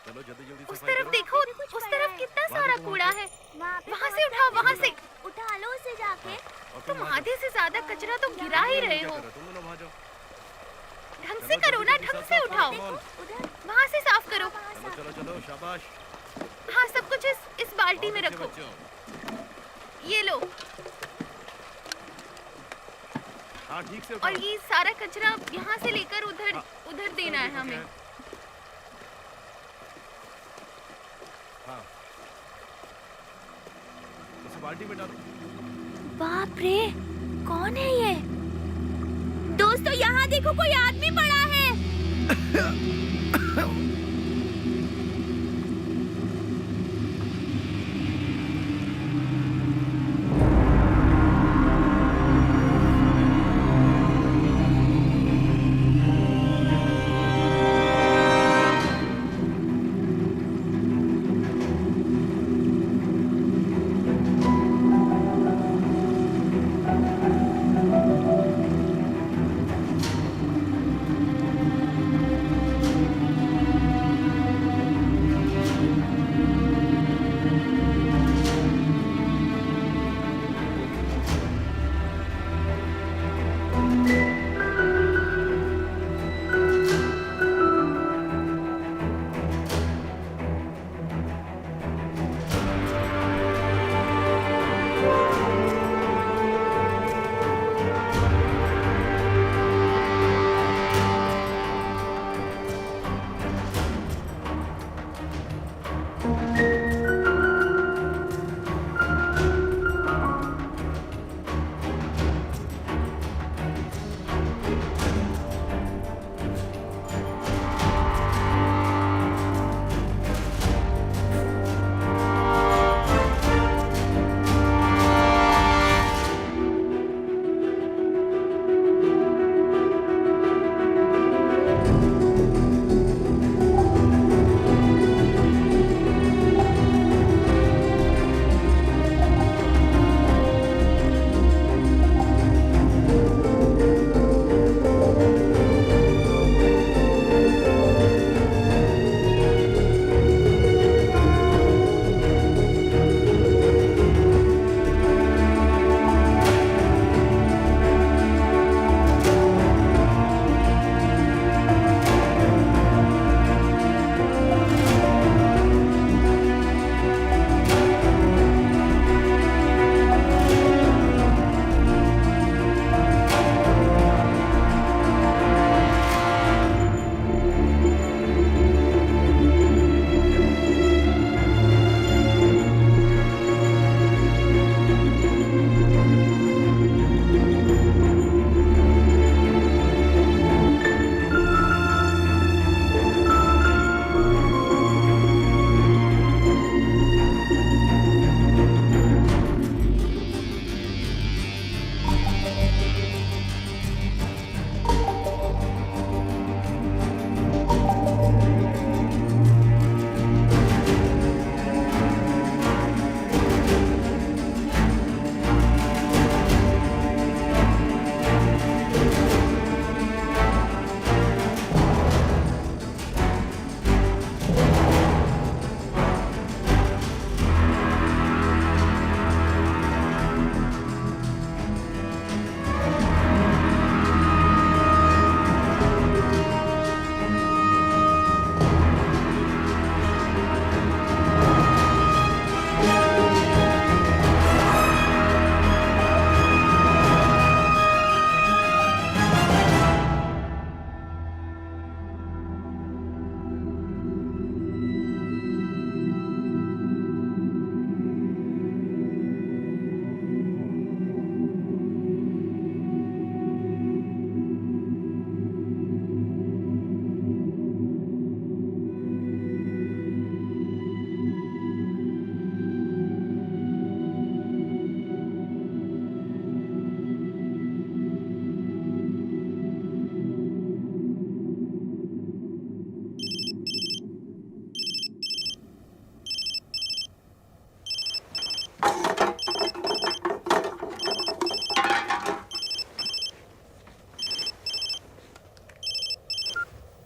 चलो जल्दी जल्दी उस सफाई तरफ करो। देखो, उस तरफ कितना सारा कूड़ा है। वहाँ से उठाओ, वहाँ से उठा लो उसे जाके। और तुम वहाँ आधे से ज्यादा कचरा तो गिरा ही जाओ। रहे क्या हो। कर रहे तुम दोनों? वहाँ जाओ। ढंग चलो, से करो जल्दी ना, जल्दी ढंग साफ से साफ उठाओ। करो, उधर वहाँ से साफ करो। चलो चलो चलो, शाबाश। हाँ, सब कुछ इस बाल्टी में बहुत अच्छे रखो। बच्चों। ये लो। हाँ, ठीक से और उठाओ। ये सारा कचरा यहाँ से लेकर उधर हाँ, उधर देना है देखो हमें। क्या है। हाँ, उसे बाल्टी में डालो। बाप रे, कौन है ये? दोस्तों यहाँ देखो, कोई आदमी पड़ा है।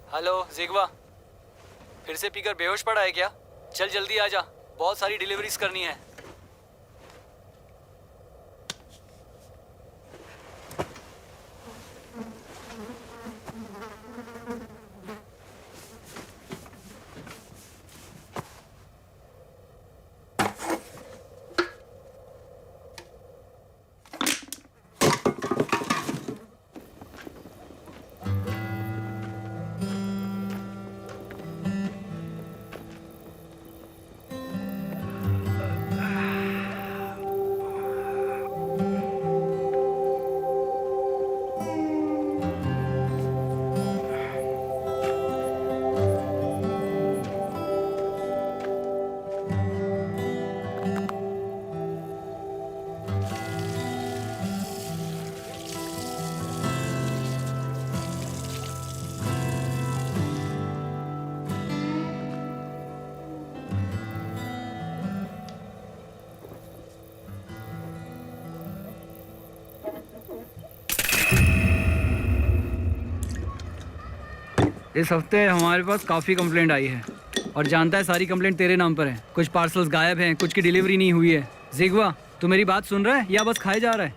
हेलो जिगवा। फिर से पीकर बेहोश पड़ा है क्या? चल जल्दी आ जा, बहुत सारी डिलीवरीज करनी है। इस हफ्ते हमारे पास काफ़ी कंप्लेंट आई है और जानता है सारी कंप्लेंट तेरे नाम पर है। कुछ पार्सल्स गायब हैं, कुछ की डिलीवरी नहीं हुई है। जिगवा, तू मेरी बात सुन रहा है या बस खाए जा रहा है?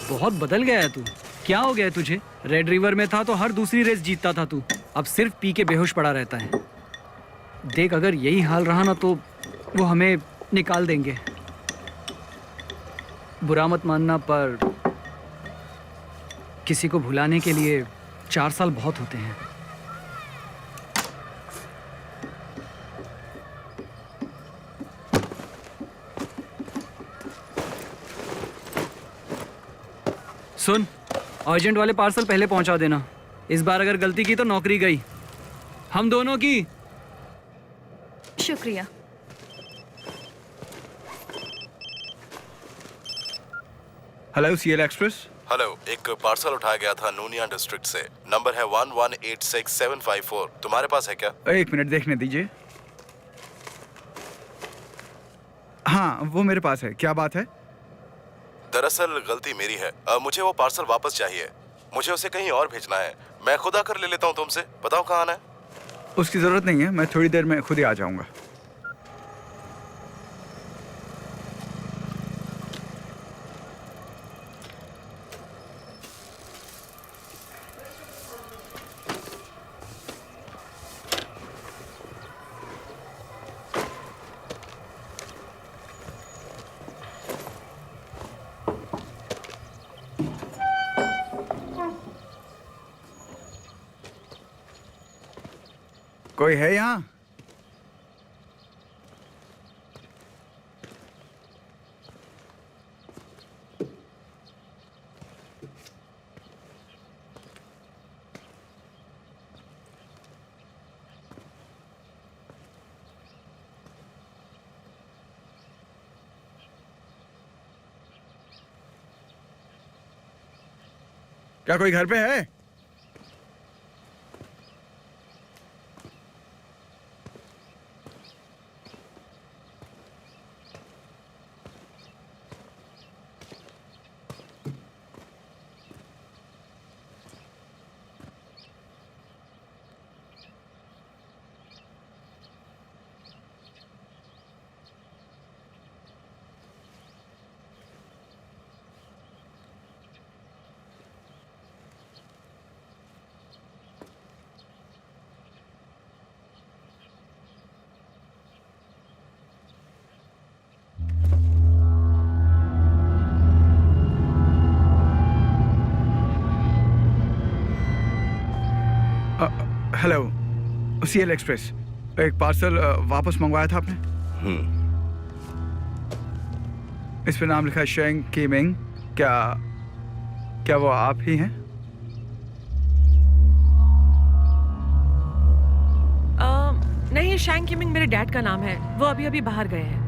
बहुत बदल गया है तू। क्या हो गया है तुझे? रेड रिवर में था तो हर दूसरी रेस जीतता था तू, अब सिर्फ पी के बेहोश पड़ा रहता है। देख, अगर यही हाल रहा ना तो वो हमें निकाल देंगे। बुरा मत मानना, पर किसी को भुलाने के लिए 4 साल बहुत होते हैं। सुन, अर्जेंट वाले पार्सल पहले पहुंचा देना। इस बार अगर गलती की तो नौकरी गई, हम दोनों की। शुक्रिया। Hello CL express. हेलो, एक पार्सल उठाया गया था नूनिया डिस्ट्रिक्ट से। नंबर है 1186754। तुम्हारे पास है क्या? एक मिनट देखने दीजिए। हाँ, वो मेरे पास है। क्या बात है? दरअसल गलती मेरी है। मुझे वो पार्सल वापस चाहिए। मुझे उसे कहीं और भेजना है। मैं खुद आकर ले लेता हूँ तुमसे। बताओ कहाँ आना है? उसकी ज़रूरत नहीं है, मैं थोड़ी देर में खुद ही आ जाऊँगा। कोई है यहाँ? क्या कोई घर पे है? हेलो सीएल एक्सप्रेस, एक पार्सल वापस मंगवाया था आपने। इस पे नाम लिखा है शेंग कीमिंग। क्या वो आप ही हैं? नहीं, शेंग कीमिंग मेरे डैड का नाम है। वो अभी अभी बाहर गए हैं।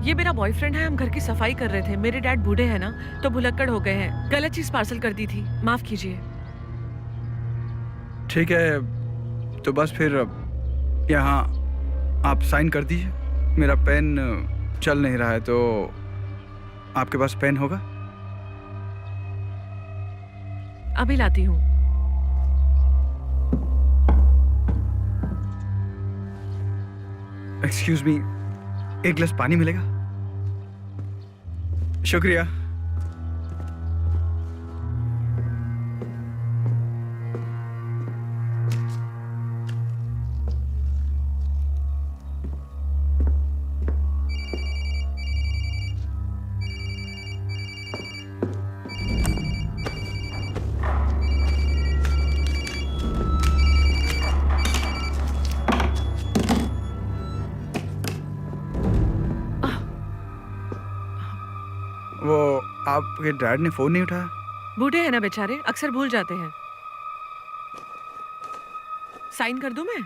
ये मेरा बॉयफ्रेंड है। हम घर की सफाई कर रहे थे। मेरे डैड बूढ़े हैं ना, तो भुलक्कड़ हो गए हैं। गलत चीज पार्सल कर दी थी, माफ कीजिए। ठीक है, तो बस फिर यहाँ आप साइन कर दीजिए। मेरा पेन चल नहीं रहा है, तो आपके पास पेन होगा? अभी लाती हूँ। एक्सक्यूज मी, एक गिलास पानी मिलेगा? शुक्रिया। वो आपके डैड ने फोन नहीं उठाया? बूढ़े हैं ना बेचारे, अक्सर भूल जाते हैं। साइन कर दूं मैं?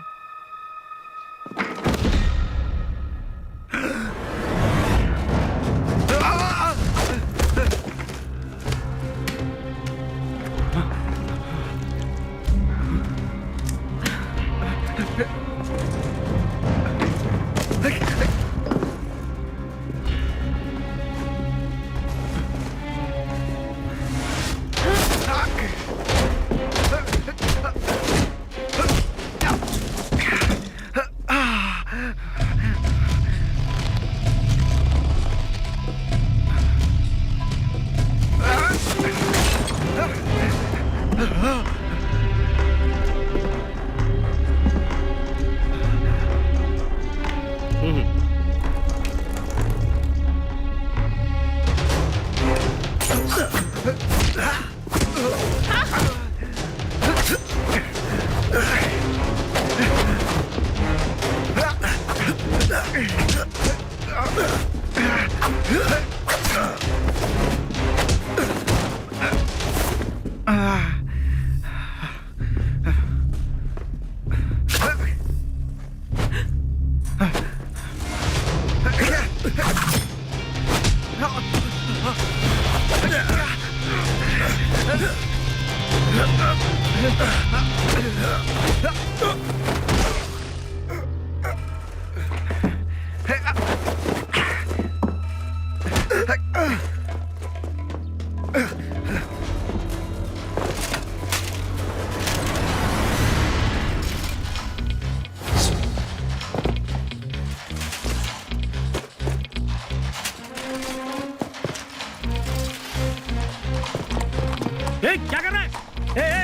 क्या कर रहा है?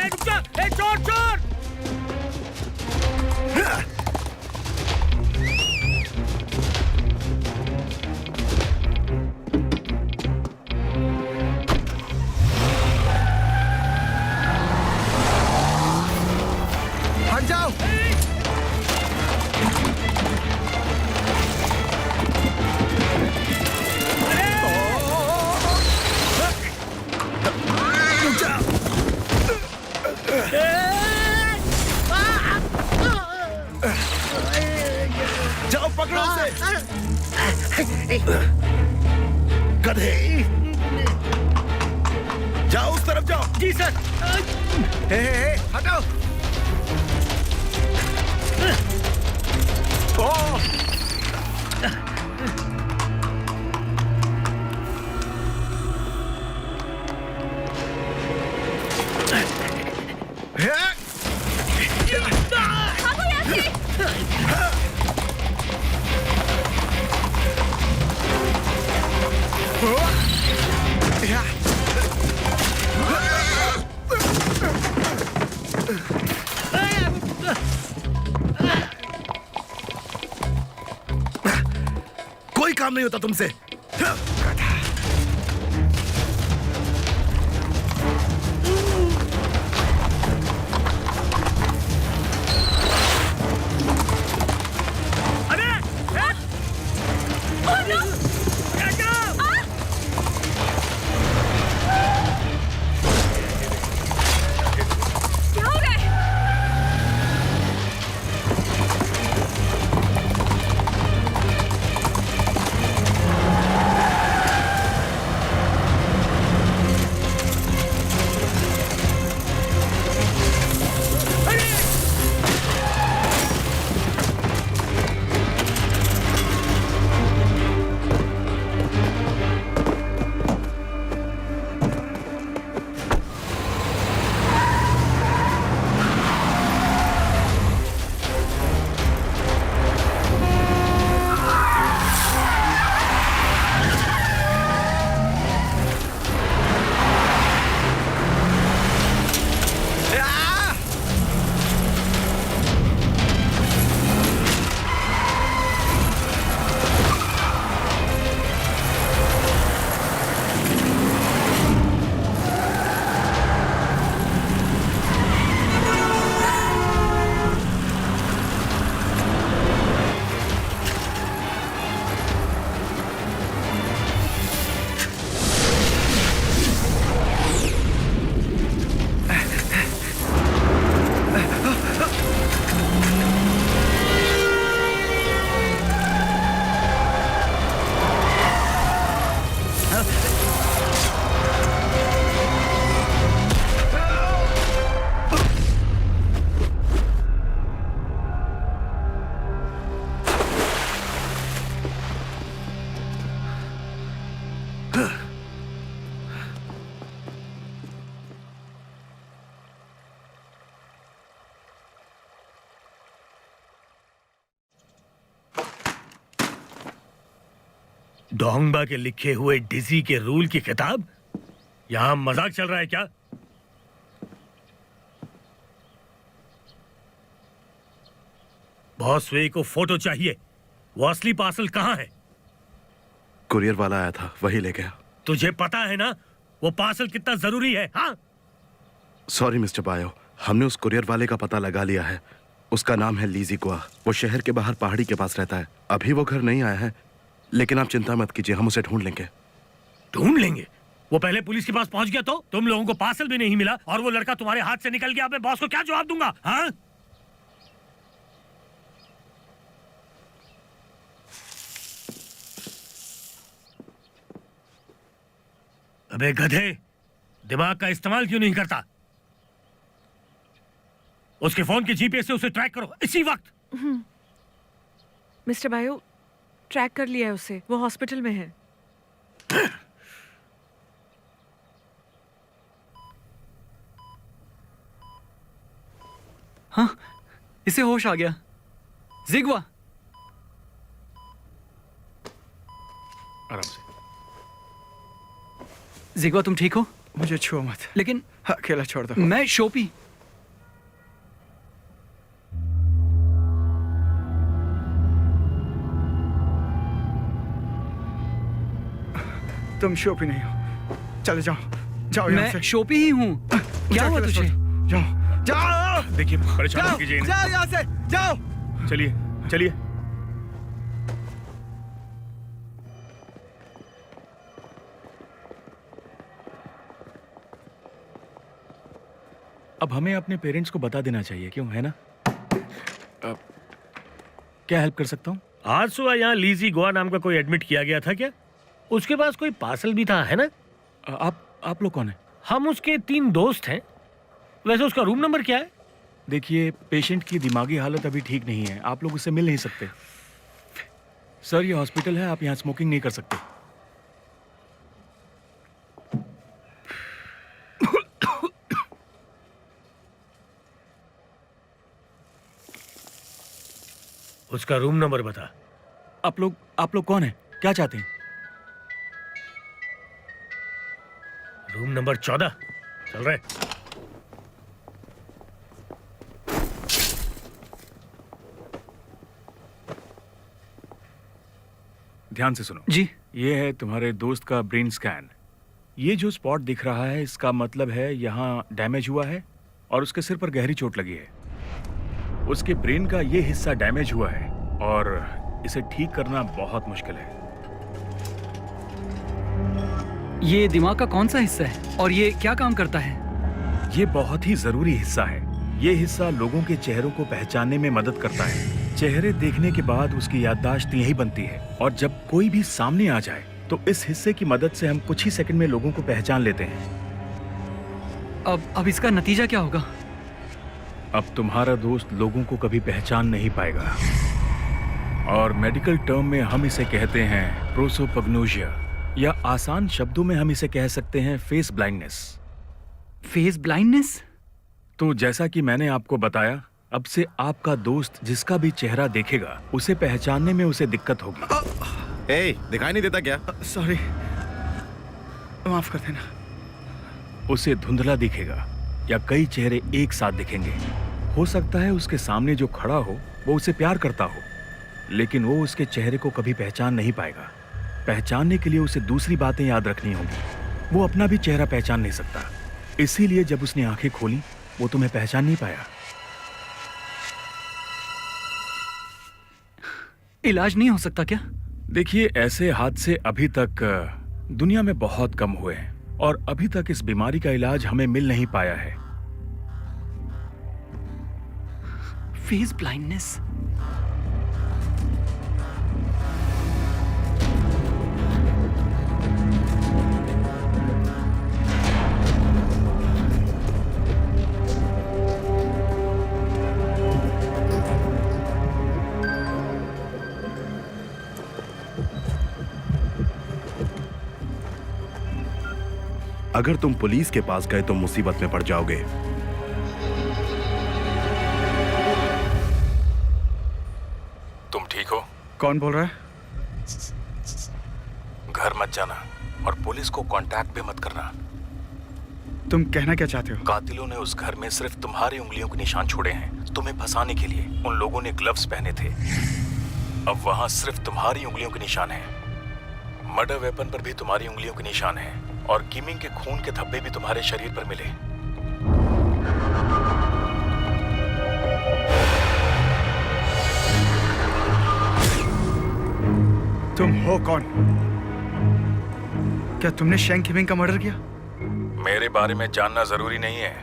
रुक जा! चोर चोर! हट जाओ! जाओ पकड़ो उसे! गधे! जाओ उस तरफ जाओ! जी सर! हटाओ! भागो यहाँ से! कोई काम नहीं होता तुमसे। क्या हो रहा है? डोंगबा के लिखे हुए डिजी के रूल की किताब? यहाँ मजाक चल रहा है क्या? बॉस वे को फोटो चाहिए। वो असली पार्सल कहाँ है? कुरियर वाला आया था, वही ले गया। तुझे पता है ना वो पार्सल कितना जरूरी है? हाँ, सॉरी मिस्टर बायो, हमने उस कुरियर वाले का पता लगा लिया है। उसका नाम है लीजी गुआ। वो शहर के बाहर पहाड़ी के पास रहता है। अभी वो घर नहीं आया है, लेकिन आप चिंता मत कीजिए, हम उसे ढूंढ लेंगे। ढूंढ लेंगे? वो पहले पुलिस के पास पहुंच गया तो तुम लोगों को पार्सल भी नहीं मिला और वो लड़का तुम्हारे हाथ से निकल गया। मैं बॉस को क्या जवाब दूंगा? हाँ, अबे गधे, दिमाग का इस्तेमाल क्यों नहीं करता? उसके फोन के जीपीएस से उसे ट्रैक करो इसी वक्त। मिस्टर बायो, ट्रैक कर लिया है उसे, वो हॉस्पिटल में है। हाँ, इसे होश आ गया। जिगवा, आराम से। जिगवा तुम ठीक हो? मुझे छुओ मत। लेकिन हाँ, अकेला छोड़ दो। मैं शोपी। तुम शोपी नहीं हो, चले जाओ, जाओ यहाँ से। मैं शोपी ही हूँ। क्या हुआ तुझे? जाओ जाओ, देखिए, परेशान जाओ, मत कीजिए इन्हें। जाओ यहाँ से, जाओ। चलिए चलिए। अब हमें अपने पेरेंट्स को बता देना चाहिए, क्यों, है ना? क्या हेल्प कर सकता हूँ? आज सुबह यहाँ लीजी गोवा नाम का कोई एडमिट किया गया था क्या? उसके पास कोई पार्सल भी था, है ना? आप लोग कौन है? हम उसके 3 दोस्त हैं। वैसे उसका रूम नंबर क्या है? देखिए, पेशेंट की दिमागी हालत अभी ठीक नहीं है, आप लोग उससे मिल नहीं सकते। सर, ये हॉस्पिटल है, आप यहाँ स्मोकिंग नहीं कर सकते। उसका रूम नंबर बता। आप लोग कौन है? क्या चाहते हैं? Room number 14। चल रहे। ध्यान से सुनो जी। ये है तुम्हारे दोस्त का ब्रेन स्कैन। ये जो स्पॉट दिख रहा है, इसका मतलब है यहाँ डैमेज हुआ है और उसके सिर पर गहरी चोट लगी है। उसके ब्रेन का ये हिस्सा डैमेज हुआ है और इसे ठीक करना बहुत मुश्किल है। ये दिमाग का कौन सा हिस्सा है और ये क्या काम करता है? ये बहुत ही जरूरी हिस्सा है। ये हिस्सा लोगों के चेहरों को पहचानने में मदद करता है। चेहरे देखने के बाद उसकी याददाश्त यही बनती है और जब कोई भी सामने आ जाए तो इस हिस्से की मदद से हम कुछ ही सेकंड में लोगों को पहचान लेते हैं। अब इसका नतीजा क्या होगा? अब तुम्हारा दोस्त लोगों को कभी पहचान नहीं पाएगा और मेडिकल टर्म में हम इसे कहते हैं प्रोसोपग्नोसिया, या आसान शब्दों में हम इसे कह सकते हैं फेस ब्लाइंडनेस। Face blindness? तो जैसा कि मैंने आपको बताया, अब से आपका दोस्त जिसका भी चेहरा देखेगा उसे पहचानने में उसे दिक्कत होगी। ए, दिखाई नहीं देता क्या? सॉरी, माफ कर देना। उसे धुंधला दिखेगा या कई चेहरे एक साथ दिखेंगे। हो सकता है उसके सामने जो खड़ा हो वो उसे प्यार करता हो, लेकिन वो उसके चेहरे को कभी पहचान नहीं पाएगा। पहचानने के लिए उसे दूसरी बातें याद रखनी होंगी। वो अपना भी चेहरा पहचान नहीं सकता, इसीलिए जब उसने आंखें खोली वो तुम्हें पहचान नहीं पाया। इलाज नहीं हो सकता क्या? देखिए, ऐसे हादसे अभी तक दुनिया में बहुत कम हुए हैं और अभी तक इस बीमारी का इलाज हमें मिल नहीं पाया है। Face blindness? अगर तुम पुलिस के पास गए तो मुसीबत में पड़ जाओगे। तुम ठीक हो? कौन बोल रहा है? घर मत जाना और पुलिस को कांटेक्ट भी मत करना। तुम कहना क्या चाहते हो? कातिलों ने उस घर में सिर्फ तुम्हारी उंगलियों के निशान छोड़े हैं, तुम्हें फंसाने के लिए। उन लोगों ने ग्लव्स पहने थे, अब वहां सिर्फ तुम्हारी उंगलियों के निशान हैं। मर्डर वेपन पर भी तुम्हारी उंगलियों के निशान हैं और किमिंग के खून के धब्बे भी तुम्हारे शरीर पर मिले। तुम हो कौन? क्या तुमने शैंग किमिंग का मर्डर किया? मेरे बारे में जानना जरूरी नहीं है,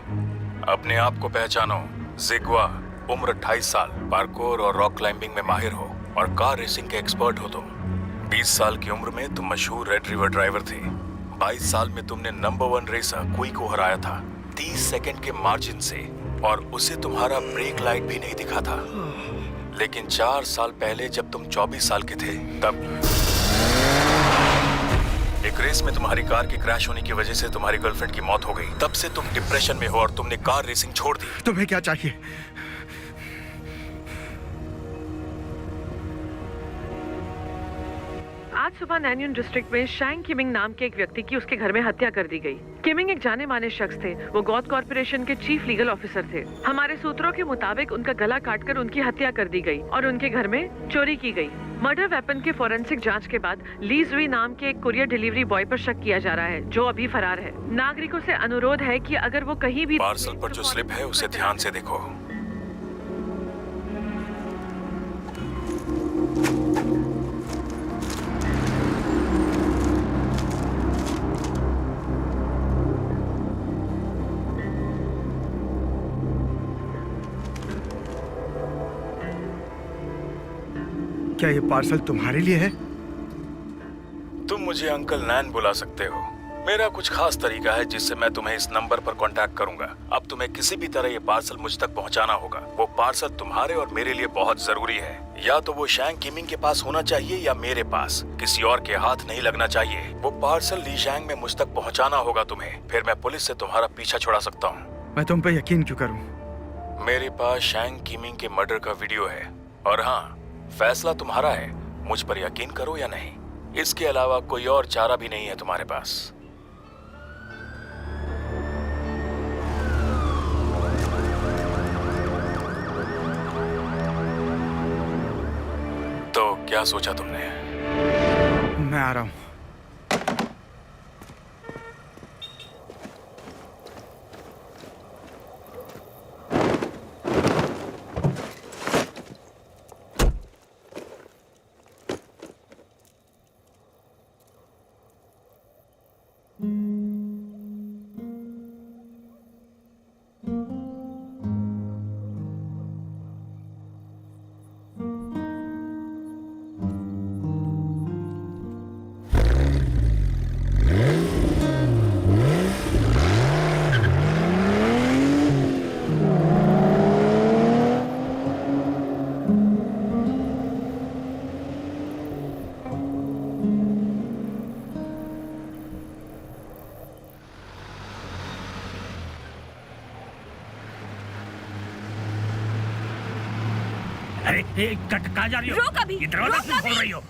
अपने आप को पहचानो। जिग्वा, उम्र 28 साल, पार्कोर और रॉक क्लाइंबिंग में माहिर हो और कार रेसिंग के एक्सपर्ट हो तुम। 20 साल की उम्र में तुम मशहूर रेड रिवर ड्राइवर थे। 22 साल में तुमने नंबर 1 रेसर क्वी को हराया था 30 सेकंड के मार्जिन से, और उसे तुम्हारा ब्रेक लाइट भी नहीं दिखा था। लेकिन 4 साल पहले जब तुम 24 साल के थे, तब एक रेस में तुम्हारी कार के क्रैश होने की वजह से तुम्हारी गर्लफ्रेंड की मौत हो गई। तब से तुम डिप्रेशन में हो और तुमने कार रेसिंग छोड़ दी। तुम्हें क्या चाहिए? आज सुबह नैन्यून डिस्ट्रिक्ट में शैंग किमिंग नाम के एक व्यक्ति की उसके घर में हत्या कर दी गई। किमिंग एक जाने माने शख्स थे, वो गॉथ कॉर्पोरेशन के चीफ लीगल ऑफिसर थे। हमारे सूत्रों के मुताबिक उनका गला काटकर उनकी हत्या कर दी गई और उनके घर में चोरी की गई। मर्डर वेपन की फोरेंसिक जांच के बाद ली जुई नाम के एक कुरियर डिलीवरी बॉय पर शक किया जा रहा है, जो अभी फरार है। नागरिकों से अनुरोध है कि अगर वो कहीं भी पार्सल पर जो स्लिप है उसे ध्यान से देखो। क्या ये पार्सल तुम्हारे लिए है? तुम मुझे अंकल नैन बुला सकते हो। मेरा कुछ खास तरीका है जिससे मैं तुम्हें इस नंबर पर कांटेक्ट करूंगा। अब तुम्हें किसी भी तरह ये पार्सल मुझ तक पहुंचाना होगा। वो पार्सल तुम्हारे और मेरे लिए बहुत जरूरी है। या तो वो शैंग किमिंग के पास होना चाहिए या मेरे पास, किसी और के हाथ नहीं लगना चाहिए। वो पार्सल ली शैंग में मुझ तक पहुंचाना होगा तुम्हें, फिर मैं पुलिस से तुम्हारा पीछा छुड़ा सकता हूँ। मैं तुम पे यकीन क्यों करूं? मेरे पास शैंग किमिंग के मर्डर का वीडियो है, और हाँ, फैसला तुम्हारा है, मुझ पर यकीन करो या नहीं। इसके अलावा कोई और चारा भी नहीं है तुम्हारे पास। तो क्या सोचा तुमने? मैं आ रहा हूं। अरे कहाँ जा रही हो? रोक अभी, ये दरवाजा रोक क्यों खोल अभी। रही हो?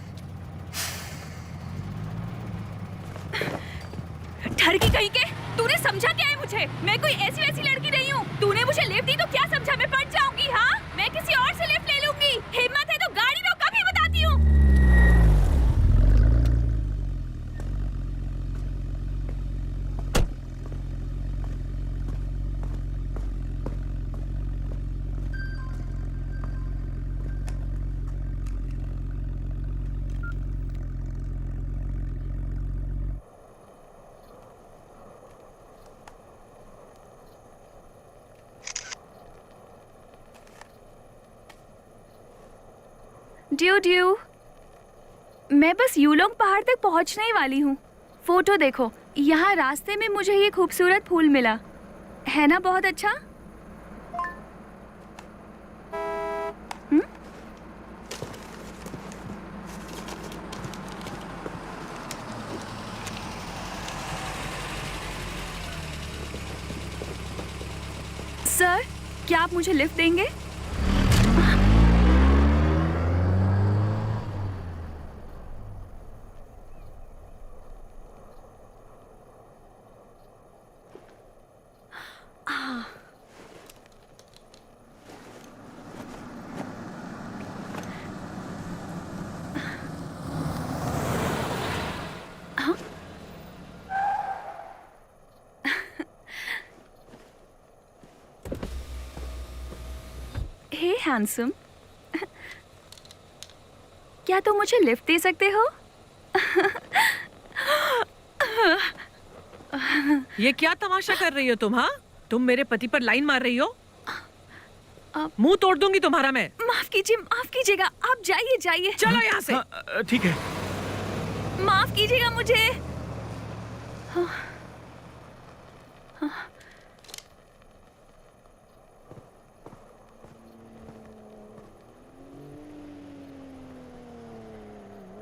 ठरकी कहीं के, तूने समझा क्या है मुझे? मैं कोई ऐसी वैसी लड़की नहीं हूँ। तूने मुझे लिफ्ट दी तो क्या समझा मैं पड़ जाऊंगी? हाँ, मैं किसी और से लिफ्ट ले लूंगी। हिम्मत है तो गाड़ी रोक, अभी बताती हूँ। ड्यू ड्यू, मैं बस यूलोंग पहाड़ तक पहुंचने ही वाली हूँ। फोटो देखो, यहाँ रास्ते में मुझे ये खूबसूरत फूल मिला है ना, बहुत अच्छा। सर, क्या आप मुझे लिफ्ट देंगे? हे हैंडसम, क्या तुम मुझे लिफ्ट दे सकते हो? ये क्या तमाशा कर रही हो तुम? हाँ, तुम मेरे पति पर लाइन मार रही हो। मुंह तोड़ दूंगी तुम्हारा मैं। माफ कीजिएगा, आप जाइए जाइए। चलो यहाँ से। ठीक है। माफ कीजिएगा मुझे।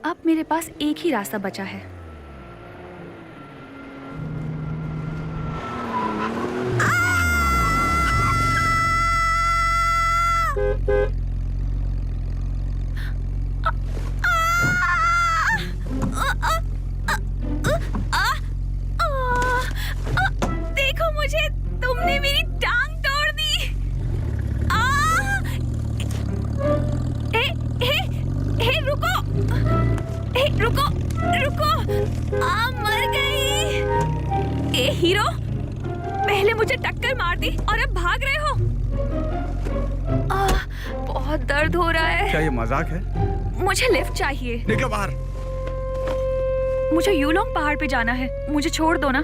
अब मेरे पास एक ही रास्ता बचा है। देखो मुझे, तुमने मेरी टांग तोड़ दी। हे रुको, रुको। मर गई। ए हीरो, पहले मुझे टक्कर मार दी और अब भाग रहे हो। बहुत दर्द हो रहा है। क्या ये मजाक है? मुझे लिफ्ट चाहिए। निकलो बाहर। मुझे यूलोंग पहाड़ पे जाना है, मुझे छोड़ दो ना,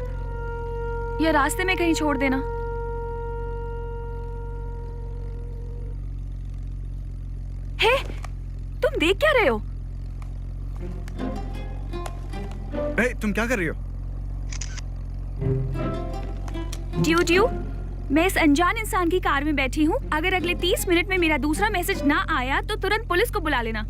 या रास्ते में कहीं छोड़ देना। हे, तुम देख क्या रहे हो? तुम क्या कर रही हो? ड्यू, मैं इस अनजान इंसान की कार में बैठी हूँ। अगर अगले 30 मिनट में मेरा दूसरा मैसेज ना आया तो तुरंत पुलिस को बुला लेना।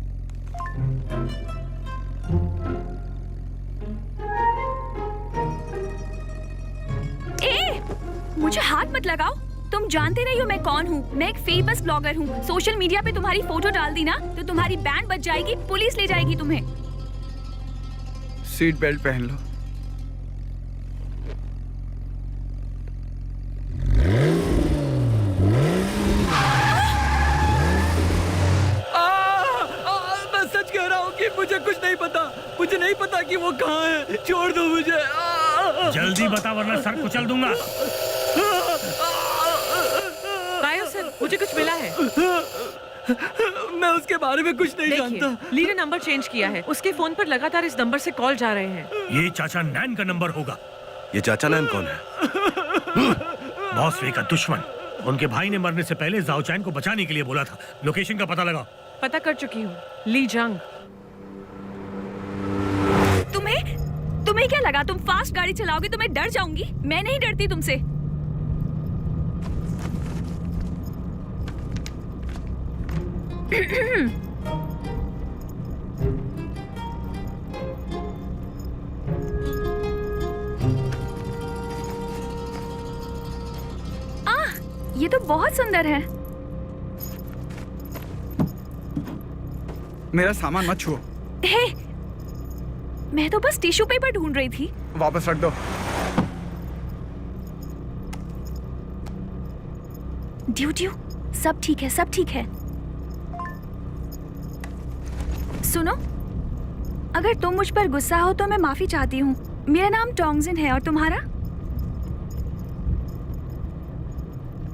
मुझे हाथ मत लगाओ। तुम जानते नहीं हो मैं कौन हूँ। मैं एक फेमस ब्लॉगर हूँ। सोशल मीडिया पे तुम्हारी फोटो डाल दी ना तो तुम्हारी बैंड बज जाएगी, पुलिस ले जाएगी तुम्हें। सीट बेल्ट पहन लो। मैं सच कह रहा हूँ कि मुझे कुछ नहीं पता। मुझे नहीं पता कि वो कहाँ है। छोड़ दो मुझे। जल्दी बता वरना सर कुचल दूंगा। बायो सर, मुझे कुछ मिला है। मैं उसके बारे में कुछ नहीं जानता। ली ने नंबर चेंज किया है। उसके फोन पर लगातार इस नंबर से कॉल जा रहे हैं। ये चाचा नैन का नंबर होगा। ये चाचा नैन कौन है? बॉस वे का दुश्मन। उनके भाई ने मरने से पहले जाओ चैन को बचाने के लिए बोला था। लोकेशन का पता लगाओ। पता कर चुकी हूँ, ली जंग। तुम्हें क्या लगा तुम फास्ट गाड़ी चलाओगे तो मैं डर जाऊंगी? मैं नहीं डरती तुमसे। ये तो बहुत सुंदर है। मेरा सामान मत छुओ। हे, मैं तो बस टिश्यू पेपर ढूंढ रही थी। वापस रख दो। ड्यू, सब ठीक है, सब ठीक है। सुनो, अगर तुम मुझ पर गुस्सा हो तो मैं माफी चाहती हूँ। मेरा नाम टोंगजिन है और तुम्हारा?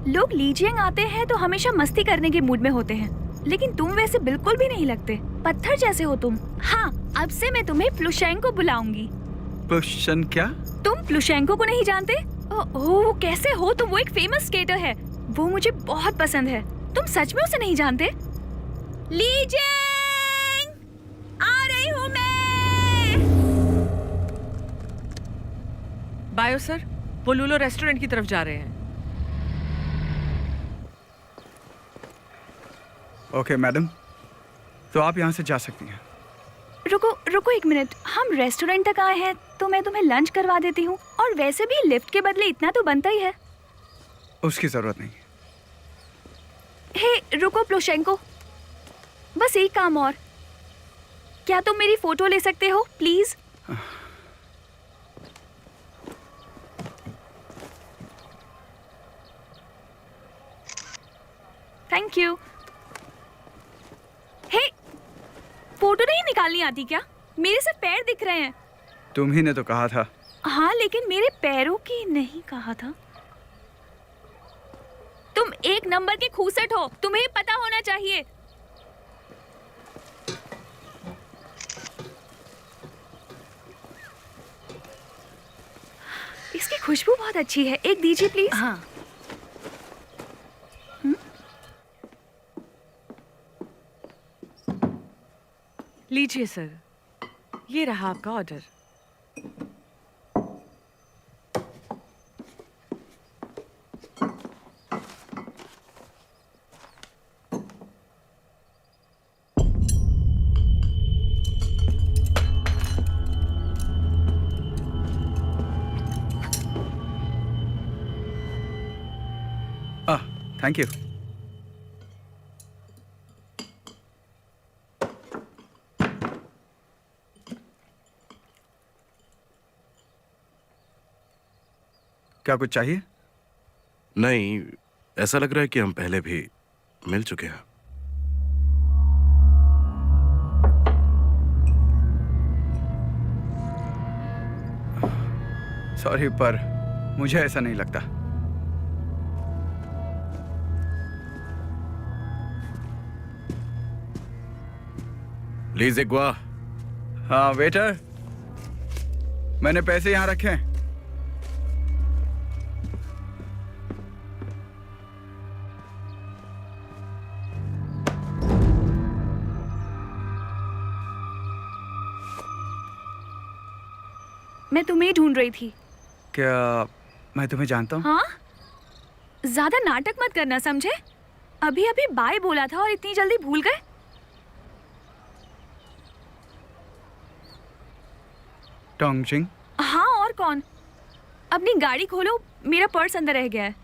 लोग लीजिंग आते हैं तो हमेशा मस्ती करने के मूड में होते हैं, लेकिन तुम वैसे बिल्कुल भी नहीं लगते। पत्थर जैसे हो तुम। हाँ, अब से मैं तुम्हें प्लुशेंको बुलाऊंगी। प्लुशन क्या? तुम प्लुशेंको को नहीं जानते? ओह, कैसे हो तुम? वो एक फेमस स्केटर है। वो मुझे बहुत पसंद है। तुम सच में उसे नहीं जानते? लीजिंग, आ रही हूँ मैं। बायो सर, वो लूलो रेस्टोरेंट की तरफ जा रहे हैं। ओके मैडम, तो आप यहाँ से जा सकती हैं। रुको एक मिनट। हम रेस्टोरेंट तक आए हैं तो मैं तुम्हें लंच करवा देती हूँ, और वैसे भी लिफ्ट के बदले इतना तो बनता ही है। उसकी जरूरत नहीं। हे रुको प्लुशेंको, बस एक काम और। क्या तुम मेरी फोटो ले सकते हो please? Thank you. Hey, photo नहीं निकालनी आती क्या? मेरे सिर्फ पैर दिख रहे हैं। तुम ही ने तो कहा था। हाँ, लेकिन मेरे पैरों की नहीं कहा था। तुम तुम एक नंबर के खूसट हो, तुम्हें पता होना चाहिए। इसकी खुशबू बहुत अच्छी है, एक दीजिए प्लीज। हाँ। लीजिए सर, ये रहा आपका ऑर्डर। Thank you. क्या कुछ चाहिए? नहीं, ऐसा लग रहा है कि हम पहले भी मिल चुके हैं। सॉरी, पर मुझे ऐसा नहीं लगता। लीजिए गुआ। हाँ वेटर, मैंने पैसे यहाँ रखे हैं। मैं तुम्हें ढूंढ रही थी। क्या मैं तुम्हें जानता हूँ? हाँ, ज्यादा नाटक मत करना, समझे? अभी अभी बाय बोला था और इतनी जल्दी भूल गए। टोंगचिंग? हाँ, और कौन? अपनी गाड़ी खोलो, मेरा पर्स अंदर रह गया है।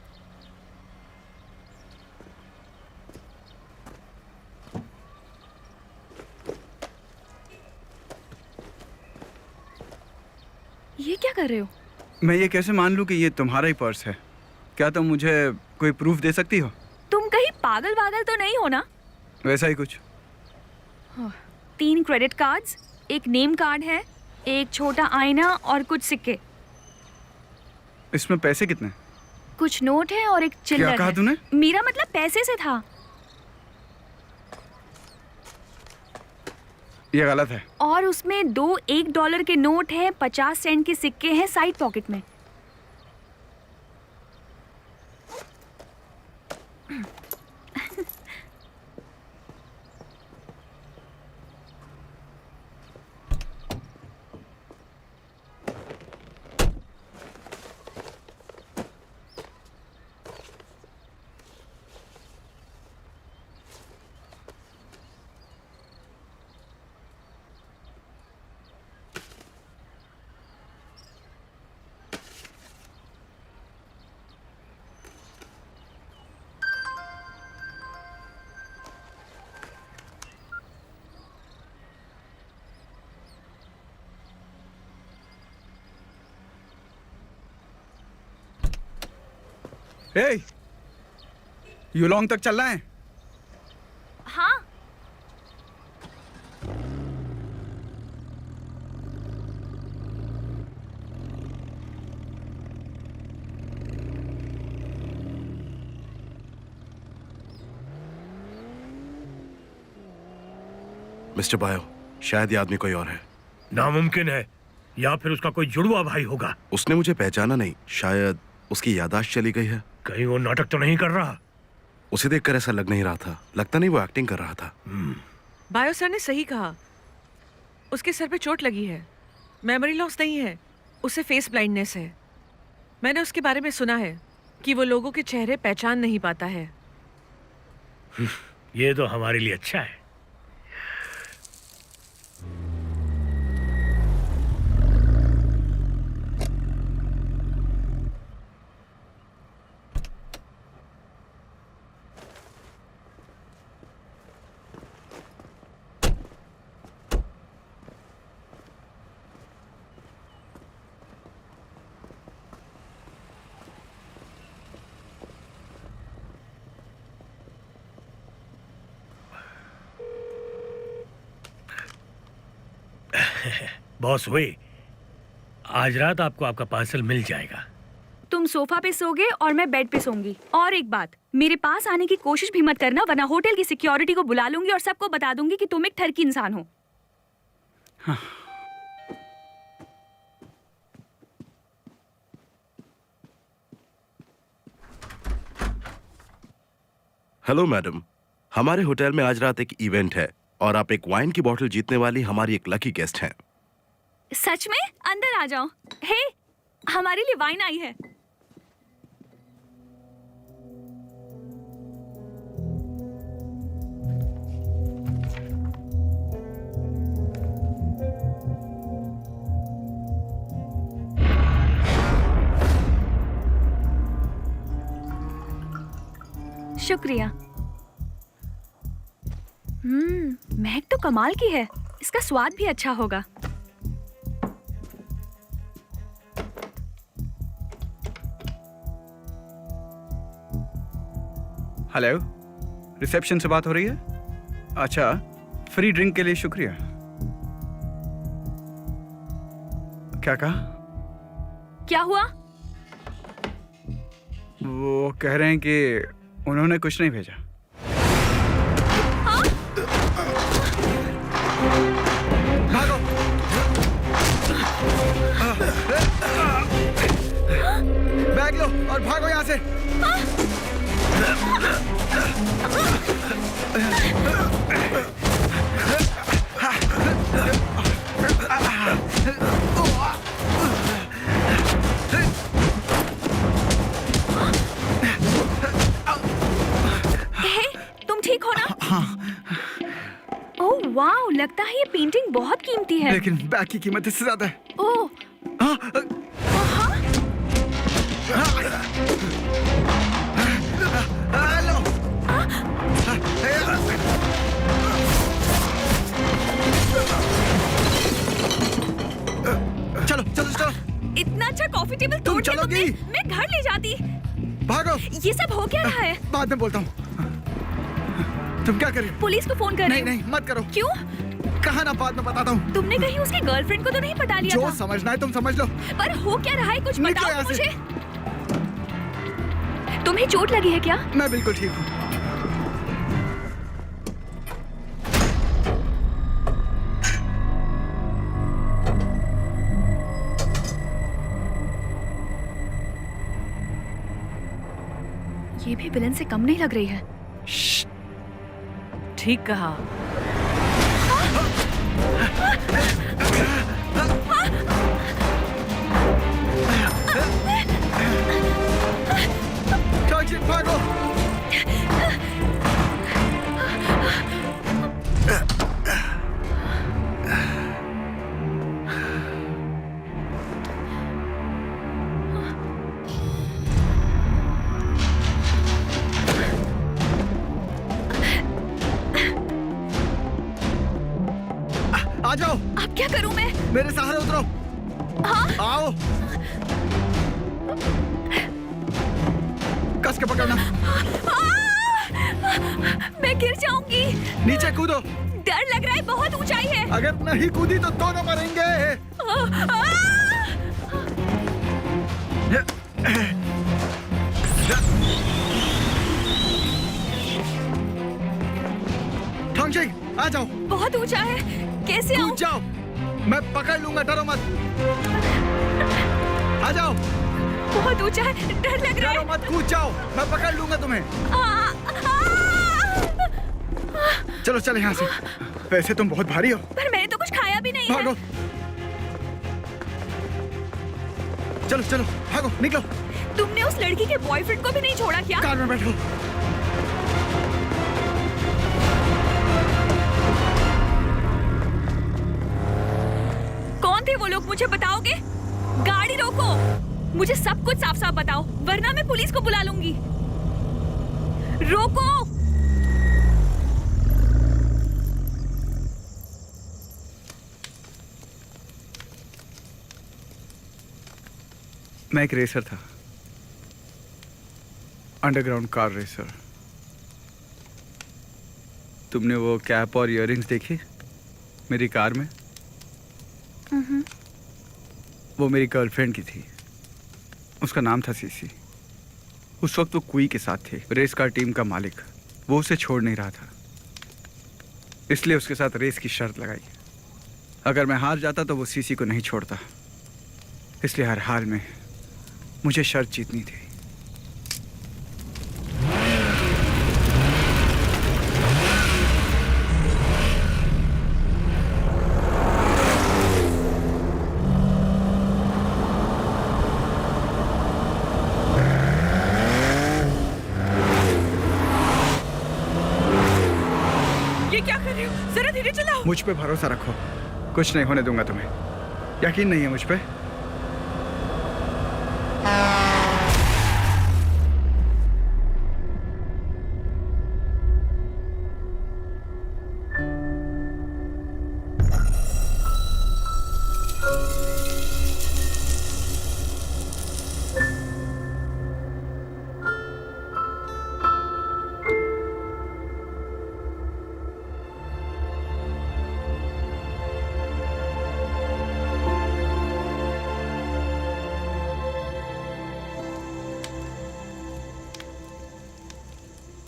ये क्या कर रहे हो? मैं ये कैसे मान लूं कि ये तुम्हारा ही पर्स है? क्या तुम मुझे कोई प्रूफ दे सकती हो? तुम कहीं पागल वागल तो नहीं हो ना? वैसा ही कुछ। 3 क्रेडिट कार्ड्स, एक नेम कार्ड है, एक छोटा आईना और कुछ सिक्के। इसमें पैसे कितने? कुछ नोट है और एक चिल्लर क्या कहा है। तूने? मेरा मतलब पैसे से था। ये गलत है। और उसमें 2 $1 के नोट हैं, 50 सेंट के सिक्के हैं साइड पॉकेट में। हे, यूलोंग तक चलना है? हाँ, मिस्टर बायो, शायद ये आदमी कोई और है। नामुमकिन है, या फिर उसका कोई जुड़वा भाई होगा। उसने मुझे पहचाना नहीं, शायद उसकी याददाश्त चली गई है। कहीं वो नाटक तो नहीं कर रहा? उसे देखकर ऐसा लग नहीं रहा था, लगता नहीं वो एक्टिंग कर रहा था। बायो सर ने सही कहा, उसके सर पे चोट लगी है, मेमोरी लॉस नहीं है, उसे फेस ब्लाइंडनेस है। मैंने उसके बारे में सुना है कि वो लोगों के चेहरे पहचान नहीं पाता है। ये तो हमारे लिए अच्छा है। बॉस हुए, आज रात आपको आपका पार्सल मिल जाएगा। तुम सोफा पे सोगे और मैं बेड पे सोऊंगी। और एक बात, मेरे पास आने की कोशिश भी मत करना, वरना होटल की सिक्योरिटी को बुला लूंगी और सबको बता दूंगी कि तुम एक ठरकी इंसान हो। हाँ। हेलो मैडम, हमारे होटल में आज रात एक इवेंट है और आप एक वाइन की बोतल जीतने वाली हमारी एक लकी गेस्ट हैं। सच में? अंदर आ जाओ। हे, हमारे लिए वाइन आई है। शुक्रिया। महक तो कमाल की है, इसका स्वाद भी अच्छा होगा। हेलो, रिसेप्शन से बात हो रही है? अच्छा, फ्री ड्रिंक के लिए शुक्रिया। क्या कहा? क्या हुआ? वो कह रहे हैं कि उन्होंने कुछ नहीं भेजा। हाँ? भागो! बैग लो और भागो यहाँ से। तुम ठीक हो ना? हाँ। ओह वाह, लगता है ये पेंटिंग बहुत कीमती है। लेकिन बैग की कीमत इससे ज्यादा है। ओह। चलो चलो चलो। इतना अच्छा कॉफी टेबल तोड़ दिया तुमने, मैं घर ले जाती। भागो! ये सब हो क्या रहा है? बाद में बोलता हूँ। तुम क्या कर रही हो? पुलिस को फोन कर रही नहीं हूँ। नहीं, मत करो। क्यों? कहा ना, बाद में बताता हूँ। तुमने कहीं उसकी गर्लफ्रेंड को तो नहीं पटा लिया जो था? समझना है तुम समझ लो। पर हो क्या रहा है, कुछ निकलो बताओ यहाँ से। मुझे। तुम्हें चोट लगी है क्या? मैं बिल्कुल ठीक हूँ। ये भी विलन से कम नहीं लग रही है। ठीक कहा। भागो! आ जाओ। अब क्या करूं मैं? मेरे सहारे उतरो। हाँ? आओ। कस के पकड़ना। मैं गिर जाऊंगी। नीचे कूदो। डर लग रहा है, बहुत ऊंचाई है। अगर नहीं कूदी तो दोनों मरेंगे। ठोंगशिंग, आ जाओ। बहुत ऊंचा है, कैसे आऊं? कूद जाओ, मैं पकड़ लूंगा, डरो मत। आ जाओ। बहुत ऊंचा है, डर लग रहा है। डरो मत, कूद जाओ, मैं पकड़ लूंगा तुम्हें। चलो चल यहाँ से। वैसे तुम बहुत भारी हो। पर मैंने तो कुछ खाया भी नहीं भागो। है। चलो चलो भागो, निकलो। तुमने उस लड़की के बॉयफ्रेंड को भी नहीं छोड़ा क्या? कार में बैठो। कौन थे वो लोग, मुझे बताओगे? गाड़ी रोको, मुझे सब कुछ साफ साफ बताओ, वरना मैं पुलिस को बुला लूंगी। रोको। मैं एक रेसर था, अंडरग्राउंड कार रेसर। तुमने वो कैप और इयररिंग्स देखी मेरी कार में? वो मेरी गर्लफ्रेंड की थी। उसका नाम था सीसी। उस वक्त वो कुई के साथ थे, रेस कार टीम का मालिक। वो उसे छोड़ नहीं रहा था, इसलिए उसके साथ रेस की शर्त लगाई। अगर मैं हार जाता तो वो सीसी को नहीं छोड़ता, इसलिए हर हाल में मुझे शर्त जीतनी थी। ये क्या कर रही हो? जरा धीरे चलाओ। मुझ पे भरोसा रखो, कुछ नहीं होने दूंगा तुम्हें। यकीन नहीं है मुझ पे?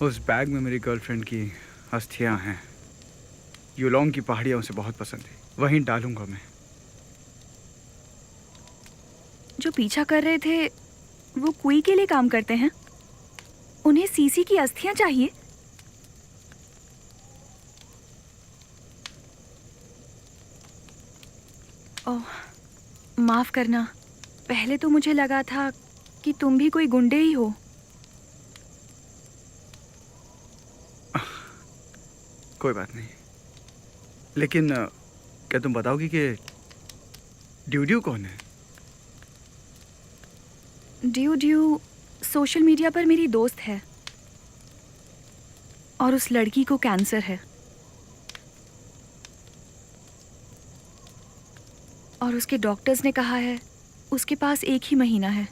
उस बैग में मेरी गर्लफ्रेंड की अस्थियां हैं। यूलोंग की पहाड़ियां उसे बहुत पसंद है, वहीं डालूंगा मैं। जो पीछा कर रहे थे वो कुई के लिए काम करते हैं। उन्हें सीसी की अस्थियां चाहिए। ओह, माफ करना। पहले तो मुझे लगा था कि तुम भी कोई गुंडे ही हो। कोई बात नहीं, लेकिन क्या तुम बताओगी कि ड्यू कौन है? ड्यू सोशल मीडिया पर मेरी दोस्त है और उस लड़की को कैंसर है और उसके डॉक्टर्स ने कहा है उसके पास 1 ही महीना है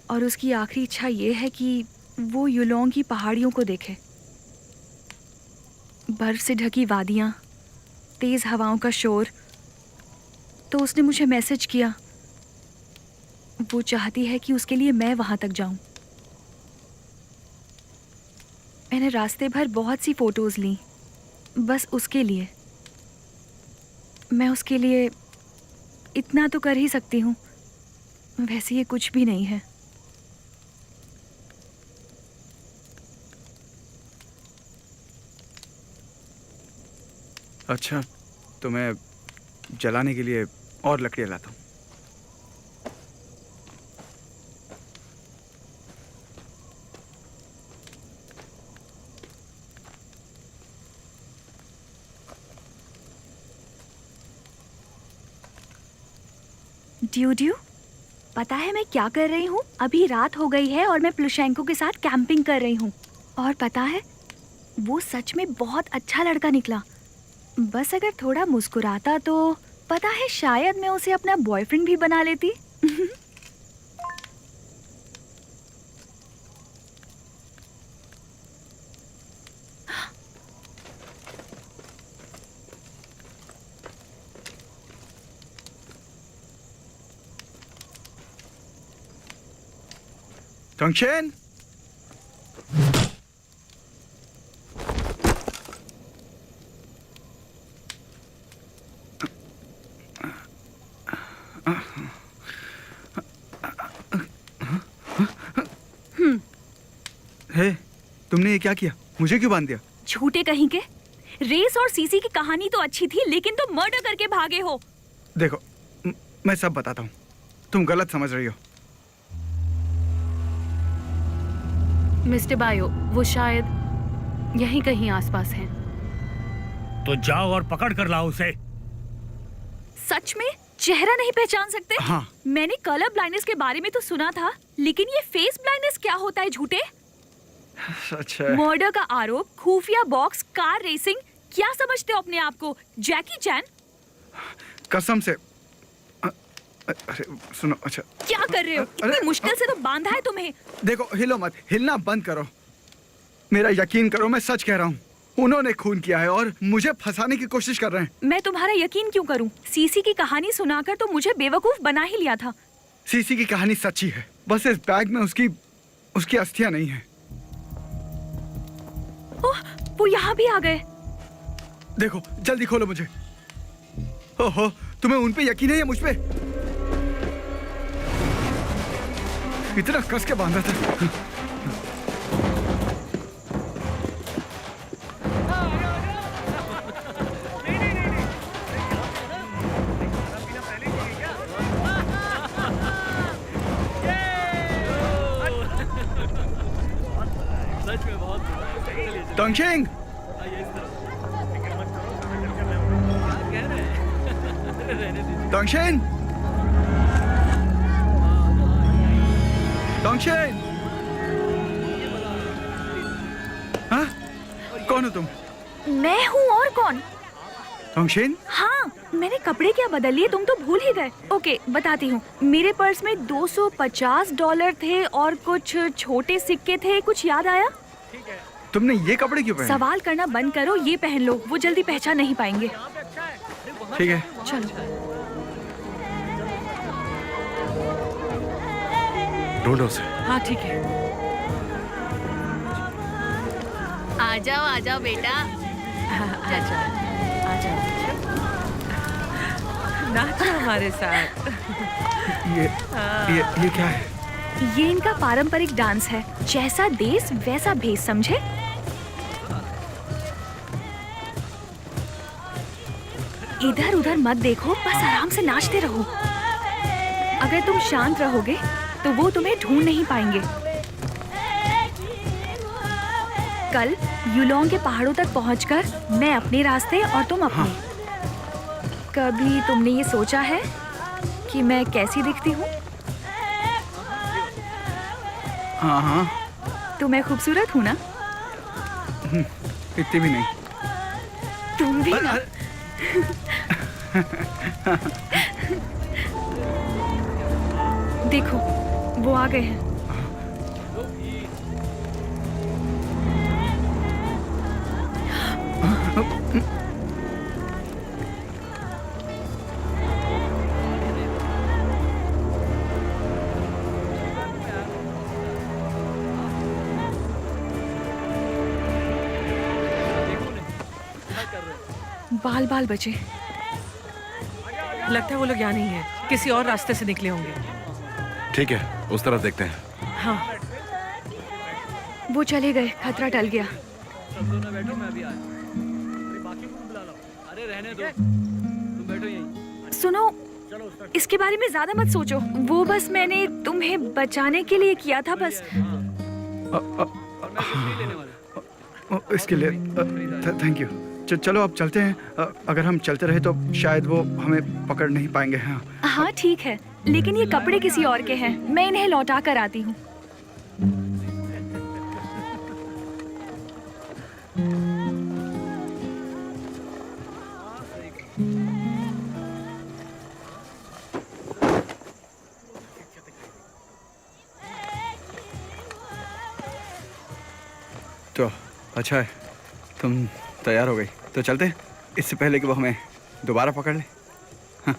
और उसकी आखिरी इच्छा ये है कि वो यूलोंग की पहाड़ियों को देखे। बर्फ से ढकी वादियां, तेज हवाओं का शोर। तो उसने मुझे मैसेज किया। वो चाहती है कि उसके लिए मैं वहां तक जाऊं। मैंने रास्ते भर बहुत सी फोटोज ली, बस उसके लिए। मैं उसके लिए इतना तो कर ही सकती हूँ, वैसे ये कुछ भी नहीं है। अच्छा, तो मैं जलाने के लिए और लकड़ियाँ लाता हूँ। ड्यू, पता है मैं क्या कर रही हूँ? अभी रात हो गई है और मैं प्लुशेंको के साथ कैंपिंग कर रही हूँ। और पता है, वो सच में बहुत अच्छा लड़का निकला। बस अगर थोड़ा मुस्कुराता तो पता है शायद मैं उसे अपना बॉयफ्रेंड भी बना लेती। टंगशेन, हे, तुमने ये क्या किया? मुझे क्यों बांध दिया? झूठे कहीं के। रेस और सीसी की कहानी तो अच्छी थी, लेकिन तुम मर्डर करके भागे हो। देखो, मैं सब बताता हूँ, तुम गलत समझ रही हो। मिस्टर बायो, वो शायद यहीं कहीं आसपास हैं। तो जाओ और पकड़ कर लाओ उसे। सच में? चेहरा नहीं पहचान सकते? हाँ। मैंने कलर ब्लाइंडनेस के बारे में तो सुना था, लेकिन ये फेस ब्लाइंडनेस क्या होता है? झूठे। सच है। मर्डर का आरोप, खुफिया बॉक्स, कार रेसिंग, क्या समझते हो अपने आप को? जैकी चैन? कसम से। अरे सुनो, अच्छा क्या कर रहे हो? इतनी मुश्किल से तो बांधा है तुम्हें। देखो, हिलो मत, हिलना बंद करो। मेरा यकीन करो, मैं सच कह रहा हूँ। उन्होंने खून किया है और मुझे फंसाने की कोशिश कर रहे हैं। मैं तुम्हारा यकीन क्यों करूं? सीसी की कहानी सुनाकर तो मुझे बेवकूफ बना ही लिया था। सीसी की कहानी सच्ची है, बस इस बैग में उसकी अस्थियां नहीं है। ओह, वो यहाँ भी आ गए। देखो, जल्दी खोलो मुझे। ओहो, तुम्हें उन पे यकीन है या मुझ पे? इतना कस के बांधा था। डोंगशिंग, डोंगशिन, डोंगशिन, हाँ? कौन हो तुम? मैं हूँ, और कौन? डोंगशिन? हाँ, मैंने कपड़े क्या बदल लिए, तुम तो भूल ही गए। ओके, बताती हूँ। मेरे पर्स में $250 थे और कुछ छोटे सिक्के थे। कुछ याद आया? तुमने ये कपड़े क्यों पहने? सवाल करना बंद करो, ये पहन लो, वो जल्दी पहचान नहीं पाएंगे। ठीक है, चलो। ढूंढो उसे। हाँ ठीक है। आ जाओ बेटा। अच्छा, आ जाओ, नाचो हमारे साथ। ये क्या है? ये इनका पारंपरिक डांस है। जैसा देश वैसा भेष, समझे? इधर उधर मत देखो, बस आराम से नाचते रहो। अगर तुम शांत रहोगे तो वो तुम्हें ढूंढ नहीं पाएंगे। कल यूलोंग के पहाड़ों तक पहुंचकर मैं अपने रास्ते और तुम अपने। कभी तुमने ये सोचा है कि मैं कैसी दिखती हूँ? हाँ हाँ, तो मैं खूबसूरत हूँ ना? इतनी भी नहीं। तुम भी ना। देखो, वो आ गए हैं। बाल बाल बचे। लगता है वो लोग यहाँ नहीं है, किसी और रास्ते से निकले होंगे। ठीक है, उस तरफ देखते हैं। हाँ, वो चले गए, खतरा टल गया। बैठो, मैं अभी आया। बाकी को बुला लो। अरे रहने दो, तुम बैठो यहीं। सुनो, इसके बारे में ज्यादा मत सोचो। वो बस मैंने तुम्हें बचाने के लिए किया था, बस। इसके लिए थैंक यू। चलो अब चलते हैं। अगर हम चलते रहे तो शायद वो हमें पकड़ नहीं पाएंगे। हाँ हाँ ठीक है, लेकिन ये कपड़े किसी और के हैं। मैं इन्हें लौटा कर आती हूँ। तो अच्छा है, तुम तैयार हो गई तो चलते हैं, इससे पहले कि वो हमें दोबारा पकड़ ले। हाँ।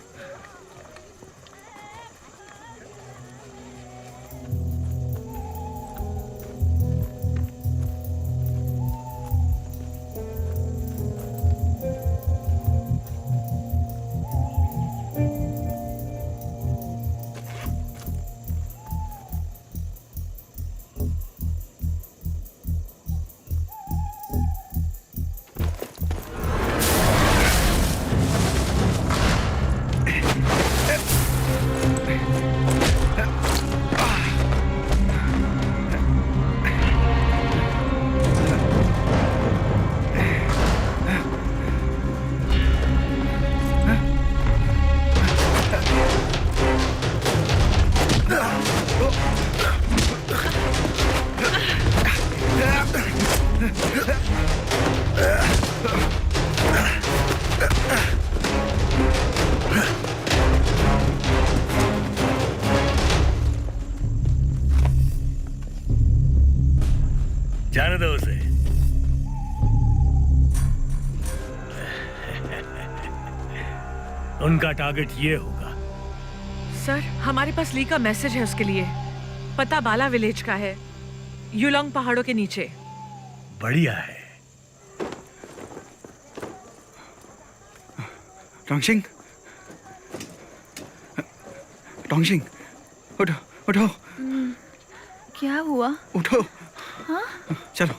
जाने दो उसे। उनका टारगेट ये होगा। सर, हमारे पास ली का मैसेज है उसके लिए। पता बाला विलेज का है, यूलोंग पहाड़ों के नीचे। बढ़िया है। टोंगशिंग, टोंगशिंग, उठो उठो। क्या हुआ? उठो। हाँ? चलो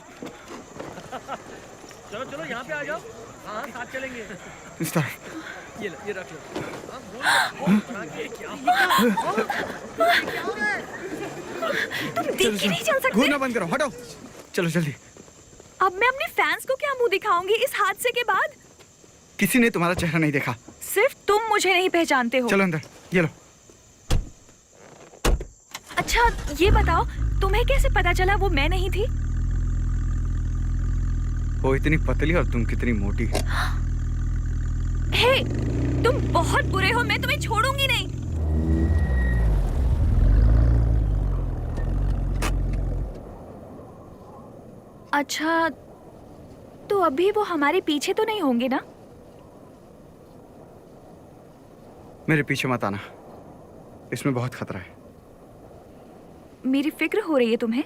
चलो चलो यहाँ पे आ जाओ। हाँ साथ चलेंगे। इस तरफ। ये रख लो। तुम देख के नहीं चल सकते? घूरना बंद करो, हटो। चलो जल्दी। अब मैं अपने फैंस को क्या मुंह दिखाऊंगी इस हादसे के बाद? किसी ने तुम्हारा चेहरा नहीं देखा। सिर्फ तुम मुझे नहीं पहचानते हो। चलो अंदर, ये लो। अच्छा ये बताओ, तुम्हें कैसे पता चला वो मैं नहीं थी? वो इतनी पतली और तुम कितनी मोटी। हे, तुम बहुत बुरे हो, मैं तुम्हें छोड़ूंगी नहीं। अच्छा, तो अभी वो हमारे पीछे तो नहीं होंगे ना? मेरे पीछे मत आना, इसमें बहुत खतरा है। मेरी फिक्र हो रही है तुम्हें।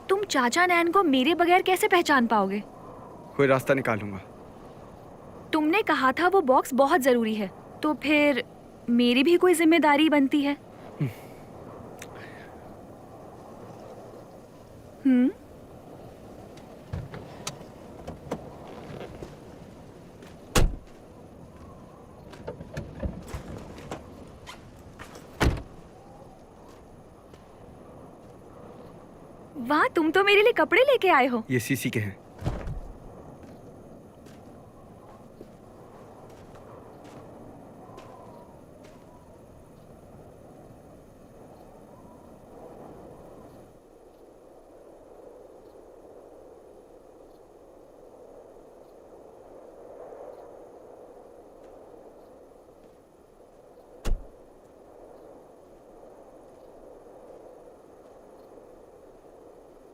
तुम चाचा नैन को मेरे बगैर कैसे पहचान पाओगे? कोई रास्ता निकालूंगा। तुमने कहा था वो बॉक्स बहुत जरूरी है, तो फिर मेरी भी कोई जिम्मेदारी बनती है। वाह, तुम तो मेरे लिए कपड़े लेके आए हो। ये सीसी के हैं।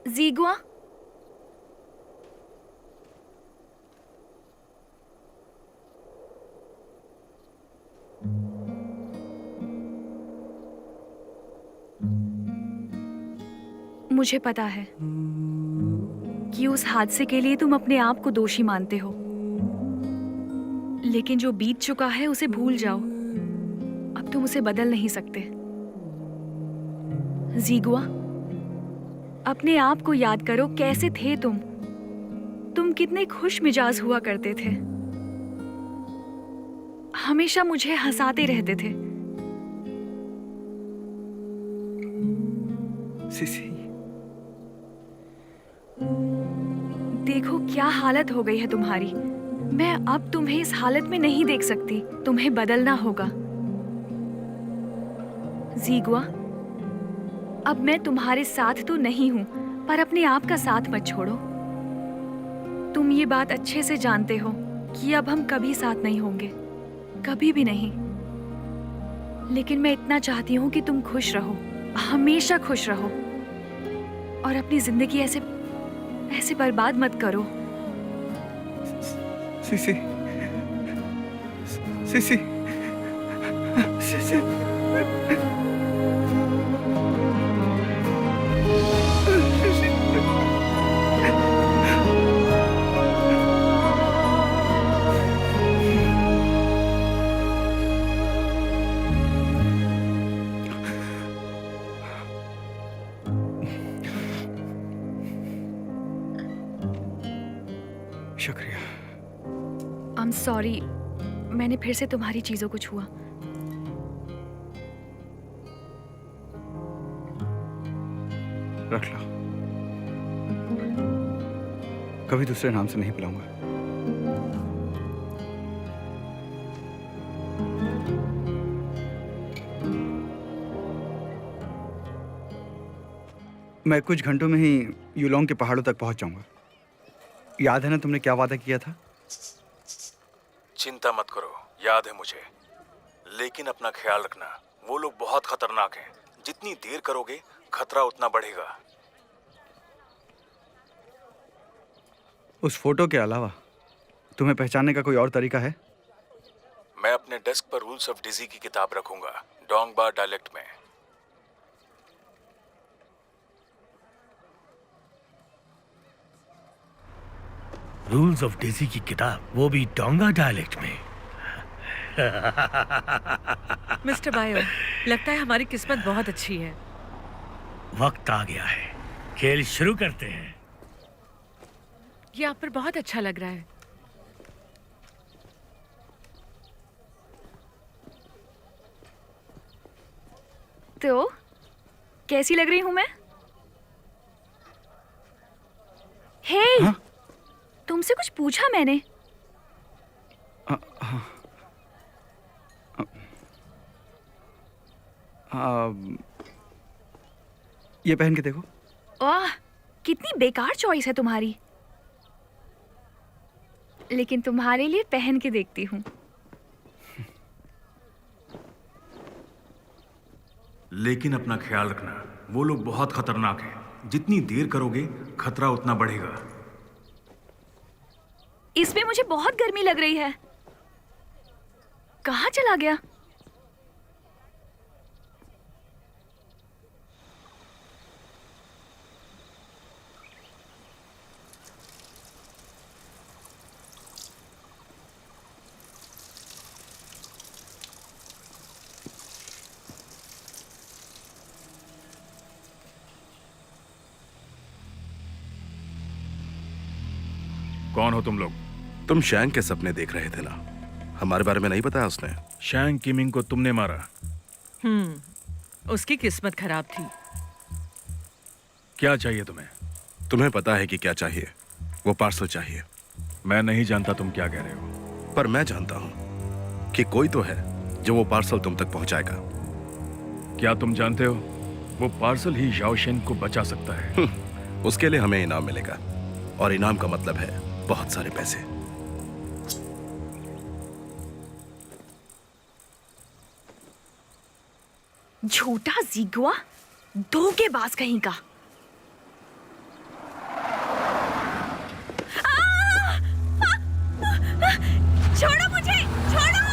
जीगुआ, मुझे पता है कि उस हादसे के लिए तुम अपने आप को दोषी मानते हो, लेकिन जो बीत चुका है उसे भूल जाओ। अब तुम उसे बदल नहीं सकते। जीगुआ, अपने आप को याद करो, कैसे थे तुम कितने खुश मिजाज हुआ करते थे, हमेशा मुझे हंसाते रहते थे। सीसी, देखो क्या हालत हो गई है तुम्हारी। मैं अब तुम्हें इस हालत में नहीं देख सकती, तुम्हें बदलना होगा। जीगुआ, अब मैं तुम्हारे साथ तो नहीं हूं, पर अपने आप का साथ मत छोड़ो। तुम ये बात अच्छे से जानते हो कि अब हम कभी साथ नहीं होंगे, कभी भी नहीं। लेकिन मैं इतना चाहती हूँ कि तुम खुश रहो, हमेशा खुश रहो, और अपनी जिंदगी ऐसे बर्बाद मत करो। CC, CC, CC. शुक्रिया। आई एम सॉरी, मैंने फिर से तुम्हारी चीजों को छुआ। रख लो, कभी दूसरे नाम से नहीं बुलाऊंगा। मैं कुछ घंटों में ही यूलोंग के पहाड़ों तक पहुंच जाऊंगा। याद है ना तुमने क्या वादा किया था? चिंता मत करो, याद है मुझे। लेकिन अपना ख्याल रखना, वो लोग बहुत खतरनाक हैं। जितनी देर करोगे खतरा उतना बढ़ेगा। उस फोटो के अलावा तुम्हें पहचानने का कोई और तरीका है? मैं अपने डेस्क पर रूल्स ऑफ डिजी की किताब रखूंगा, डोंगबा डायलेक्ट में। रूल्स ऑफ डेजी की किताब, वो भी डोंगा डायलेक्ट में। मिस्टर बायो, लगता है हमारी किस्मत बहुत अच्छी है। वक्त आ गया है, खेल शुरू करते हैं। ये आप पर बहुत अच्छा लग रहा है। तो कैसी लग रही हूं मैं? हे, हाँ? तुमसे कुछ पूछा मैंने? ये पहन के देखो। वाह, कितनी बेकार चॉइस है तुम्हारी। लेकिन तुम्हारे लिए पहन के देखती हूँ। लेकिन अपना ख्याल रखना, वो लोग बहुत खतरनाक हैं। जितनी देर करोगे खतरा उतना बढ़ेगा। इसमें मुझे बहुत गर्मी लग रही है। कहाँ चला गया? कौन हो तुम लोग? तुम शैंग के सपने देख रहे थे ना? हमारे बारे में नहीं बताया उसने? शैंग किमिंग को तुमने मारा? उसकी किस्मत खराब थी। क्या चाहिए तुम्हें? तुम्हें पता है कि क्या चाहिए? वो पार्सल चाहिए। मैं नहीं जानता तुम क्या कह रहे हो। पर मैं जानता हूं कि कोई तो है जो वो पार्सल तुम तक पहुंचाएगा। क्या तुम जानते हो वो पार्सल ही याओशेन को बचा सकता है? उसके लिए हमें इनाम मिलेगा, और इनाम का मतलब है बहुत सारे पैसे। झूठा ज़िगुआ, धोखेबाज कहीं का। छोड़ो मुझे, छोड़ो।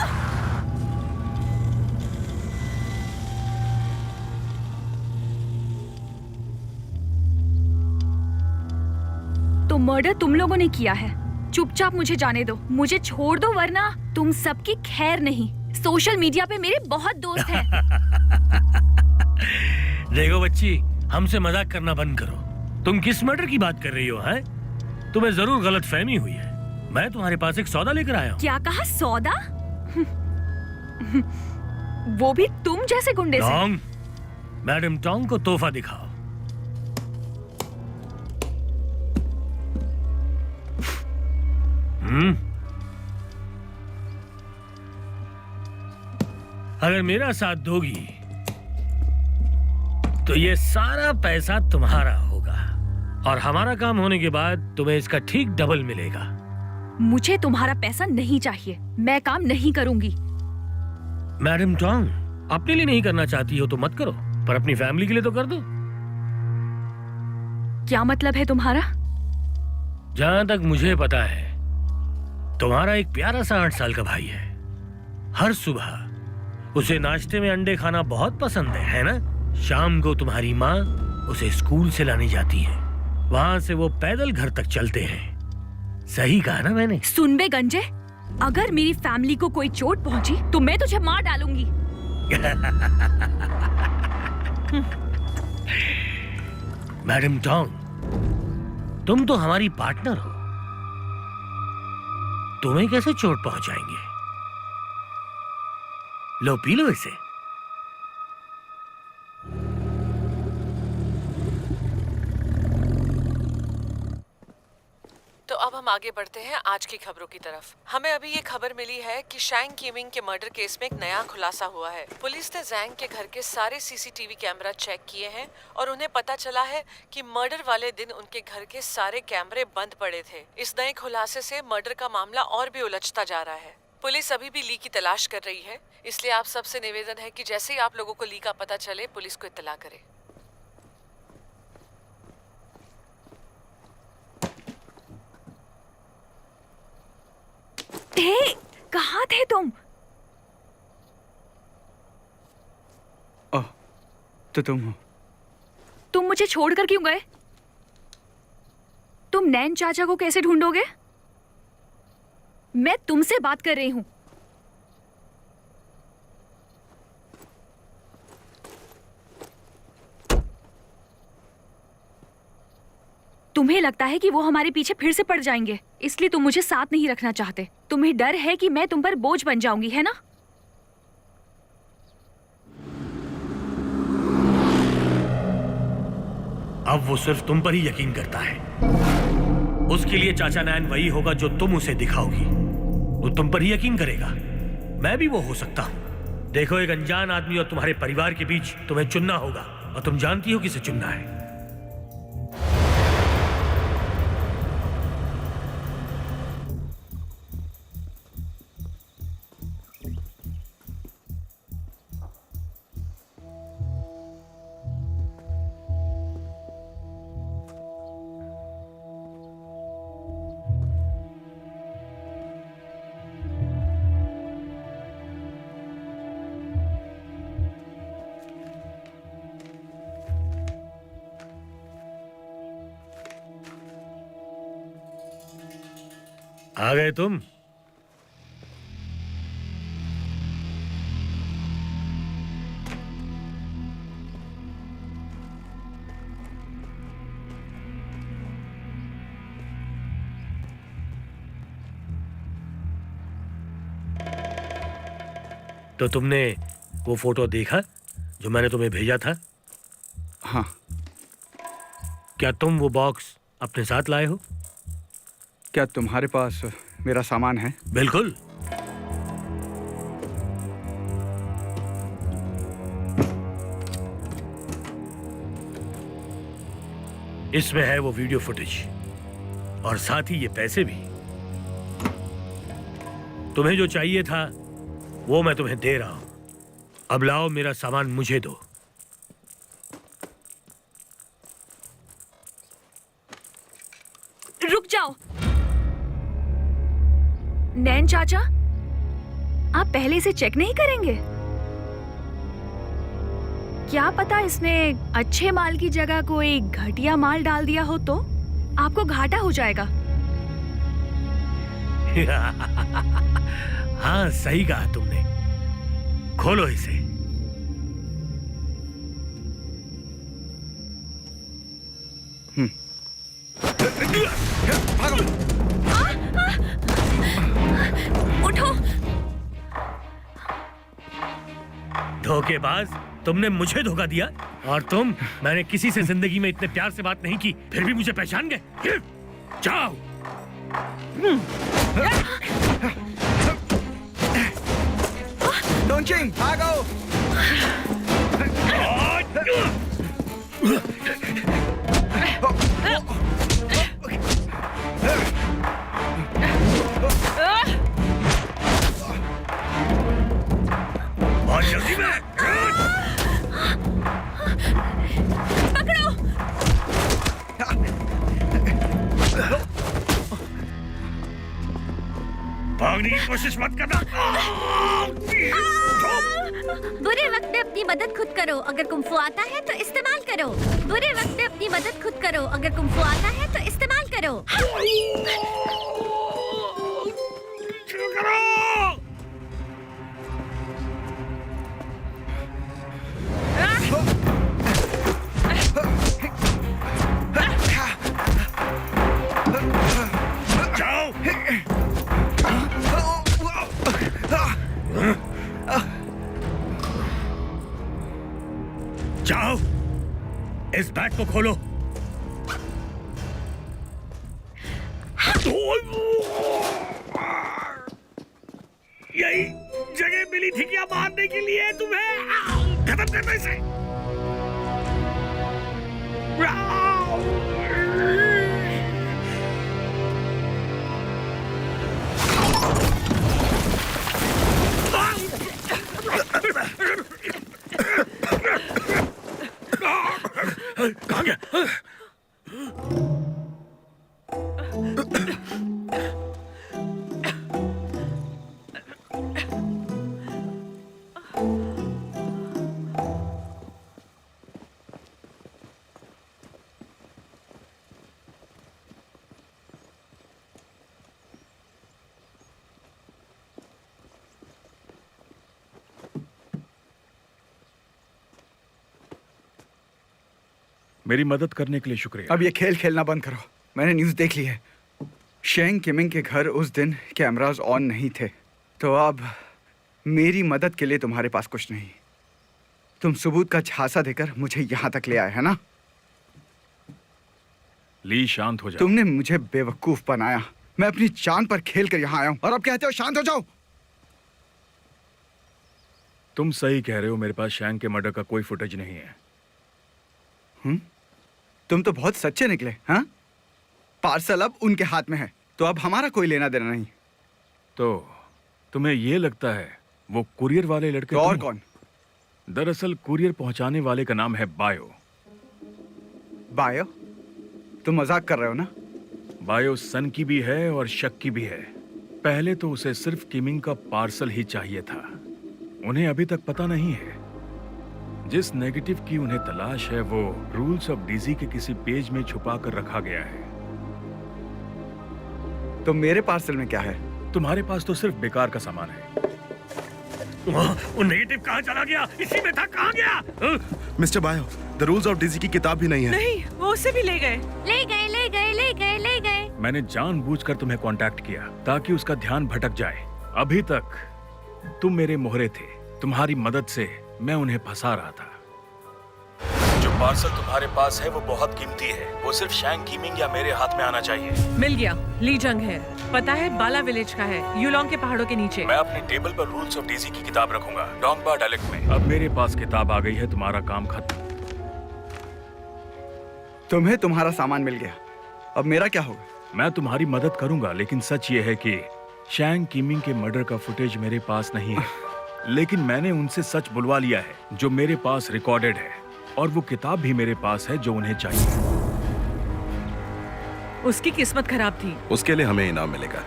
तो मर्डर तुम लोगों ने किया है। चुपचाप मुझे जाने दो, मुझे छोड़ दो, वरना तुम सबकी खैर नहीं। सोशल मीडिया पे मेरे बहुत दोस्त हैं। देखो बच्ची, हमसे मजाक करना बंद करो। तुम किस मर्डर की बात कर रही हो? हैं? तुम्हें जरूर गलत फहमी हुई है। मैं तुम्हारे पास एक सौदा लेकर आया हूँ। क्या कहा? सौदा? वो भी तुम जैसे गुंडे से? टोंग, मैडम टोंग को तोहफा दिखाओ। अगर मेरा साथ दोगी तो ये सारा पैसा तुम्हारा होगा, और हमारा काम होने के बाद तुम्हें इसका ठीक डबल मिलेगा। मुझे तुम्हारा पैसा नहीं चाहिए। मैं काम नहीं करूंगी। मैडम टोंग, अपने लिए नहीं करना चाहती हो तो मत करो, पर अपनी फैमिली के लिए तो कर दो। क्या मतलब है तुम्हारा? जहां तक मुझे पता है, तुम्हारा एक प्यारा सा 8 साल का भाई है। हर सुबह उसे नाश्ते में अंडे खाना बहुत पसंद है ना? शाम को तुम्हारी माँ उसे स्कूल से लाने जाती है, वहां से वो पैदल घर तक चलते हैं। सही कहा ना मैंने? सुन बे गंजे, अगर मेरी फैमिली को कोई चोट पहुंची तो मैं तुझे मार डालूंगी। मैडम टोंग, तुम तो हमारी पार्टनर हो, तुम्हें कैसे चोट पहुंचाएंगे? लो पी लो इसे। तो अब हम आगे बढ़ते हैं आज की खबरों की तरफ। हमें अभी ये खबर मिली है कि शैंग किमिंग के मर्डर केस में एक नया खुलासा हुआ है। पुलिस ने जैंग के घर के सारे सीसीटीवी कैमरा चेक किए हैं और उन्हें पता चला है कि मर्डर वाले दिन उनके घर के सारे कैमरे बंद पड़े थे। इस नए खुलासे से मर्डर का मामला और भी उलझता जा रहा है। पुलिस अभी भी ली की तलाश कर रही है, इसलिए आप सबसे निवेदन है कि जैसे ही आप लोगों को ली का पता चले पुलिस को इत्तला करें। थे तुम? ओह, तो तुम हो? तुम मुझे छोड़कर क्यों गए? तुम नैन चाचा को कैसे ढूंढोगे? मैं तुमसे बात कर रही हूं। तुम्हें लगता है कि वो हमारे पीछे फिर से पड़ जाएंगे, इसलिए तुम मुझे साथ नहीं रखना चाहते। तुम्हें डर है कि मैं तुम पर बोझ बन जाऊंगी, है ना? अब वो सिर्फ तुम पर ही यकीन करता है। उसके लिए चाचा नैन वही होगा जो तुम उसे दिखाओगी। वो तुम पर ही यकीन करेगा। मैं भी वो हो सकता हूं। देखो, एक अनजान आदमी और तुम्हारे परिवार के बीच तुम्हें चुनना होगा, और तुम जानती हो किसे चुनना है। आ गए तुम? तो तुमने वो फोटो देखा जो मैंने तुम्हें भेजा था? हाँ। क्या तुम वो बॉक्स अपने साथ लाए हो? क्या तुम्हारे पास मेरा सामान है? बिल्कुल। इसमें है वो वीडियो फुटेज, और साथ ही ये पैसे भी। तुम्हें जो चाहिए था वो मैं तुम्हें दे रहा हूं। अब लाओ, मेरा सामान मुझे दो। रुक जाओ। नैन चाचा, आप पहले से चेक नहीं करेंगे? क्या पता इसने अच्छे माल की जगह कोई घटिया माल डाल दिया हो तो आपको घाटा हो जाएगा। हाँ, सही कहा तुमने। खोलो इसे। उठो। धोखेबाज, तुमने मुझे धोखा दिया। और तुम, मैंने किसी से जिंदगी में इतने प्यार से बात नहीं की, फिर भी मुझे पहचान गए। जाओ। डोंचिंग, भागो। बहुत जल्दी में। पकड़ो। भागने की कोशिश मत करना। बुरे वक्त में अपनी मदद खुद करो। अगर कुंफू आता है तो इस्तेमाल करो। बुरे वक्त में अपनी मदद खुद करो। अगर कुंफू आता है तो इस्तेमाल करो। शुरू करो। जाओ। जाओ, इस बैग को खोलो। यही जगह मिली थी क्या मारने के लिए तुम्हें? खत्म करना इसे। कहाँ गया? मेरी मदद करने के लिए शुक्रिया। अब ये खेल खेलना बंद करो। मैंने न्यूज़ देख ली है। शेंग किमिंग के घर उस दिन कैमरास ऑन नहीं थे, तो अब मेरी मदद के लिए तुम्हारे पास कुछ नहीं। तुम सबूत का झांसा देकर मुझे यहाँ तक ले आए, है ना? ली, शांत हो जाओ। तुमने मुझे बेवकूफ बनाया। मैं अपनी जान पर खेल कर यहाँ आया हूँ और अब कहते हो शांत हो जाओ। तुम सही कह रहे हो, मेरे पास शैंग के मर्डर का कोई फुटेज नहीं है। तुम तो बहुत सच्चे निकले। हाँ, पार्सल अब उनके हाथ में है, तो अब हमारा कोई लेना देना नहीं। तो तुम्हें ये लगता है वो कुरियर वाले लड़के तो और तुम हो? कौन? दरअसल कुरियर पहुंचाने वाले का नाम है बायो। बायो? तुम मजाक कर रहे हो ना? बायो सन की भी है और शक की भी है। पहले तो उसे सिर्फ किमिंग का पार्सल ही चाहिए था। उन्हें अभी तक पता नहीं है जिस नेगेटिव की उन्हें तलाश है वो रूल्स ऑफ डीजी के किसी पेज में छुपा कर रखा गया है। तो मेरे पार्सल में क्या है? तुम्हारे पास तो सिर्फ बेकार का सामान है। वो नेगेटिव कहाँ चला गया? इसी में था, कहाँ गया? Mister bio, the rules of DG की किताब भी नहीं है। नहीं, वो उसे भी ले गए। ले गए ले गए ले गए ले गए। मैंने जानबूझकर तुम्हें कांटेक्ट किया ताकि उसका ध्यान भटक जाए। अभी तक तुम मेरे मोहरे थे। तुम्हारी मदद से मैं उन्हें फंसा रहा था। जो पार्सल तुम्हारे पास है वो बहुत कीमती है। वो सिर्फ शैंग किमिंग या मेरे हाथ में आना चाहिए। मिल गया। ली जंग है, पता है बाला विलेज का है, यूलोंग के पहाड़ों के नीचे। मैं अपनी टेबल पर रूल्स ऑफ डीजी की किताब रखूंगा, डोंगबा डायलेक्ट में। अब मेरे पास किताब आ गई है, तुम्हारा काम खत्म। तुम्हें तुम्हारा सामान मिल गया, अब मेरा क्या होगा? मैं तुम्हारी मदद करूंगा, लेकिन सच ये है कि शैंग किमिंग के मर्डर का फुटेज मेरे पास नहीं है। लेकिन मैंने उनसे सच बुलवा लिया है जो मेरे पास रिकॉर्डेड है, और वो किताब भी मेरे पास है जो उन्हें चाहिए। उसकी किस्मत खराब थी। उसके लिए हमें इनाम मिलेगा,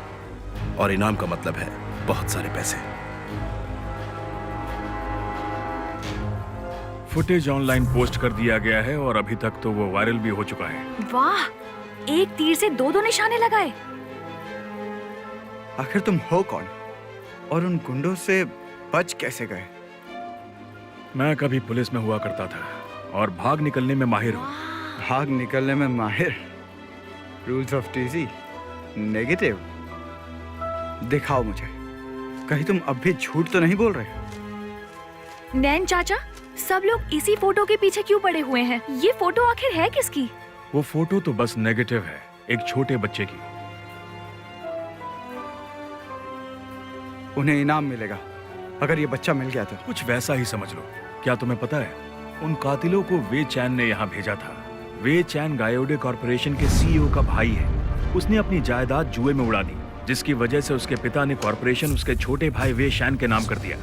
और इनाम का मतलब है बहुत सारे पैसे। फुटेज ऑनलाइन पोस्ट कर दिया गया है और अभी तक तो वो वायरल भी हो चुका है। वाह, एक तीर से दो निशाने लगाए। आखिर तुम हो कौन और उन गुंडों से बच कैसे गए? मैं कभी पुलिस में हुआ करता था और भाग निकलने में माहिर हूँ। भाग निकलने में माहिर? Rules of DG negative? दिखाओ मुझे, कहीं तुम अब भी झूठ तो नहीं बोल रहे? नैन चाचा, सब लोग इसी फोटो के पीछे क्यों पड़े हुए हैं? ये फोटो आखिर है किसकी? वो फोटो तो बस नेगेटिव है, एक छोटे बच्चे की। उन्हें इनाम मिलेगा अगर ये बच्चा मिल गया तो। कुछ वैसा ही समझ लो। क्या तुम्हें पता है, उन कातिलों को वे चैन ने यहाँ भेजा था। वे चैन गायोडे कॉर्पोरेशन के सीईओ का भाई है। उसने अपनी जायदाद जुए में उड़ा दी, जिसकी वजह से उसके पिता ने कॉर्पोरेशन उसके छोटे भाई वे शैन के नाम कर दिया।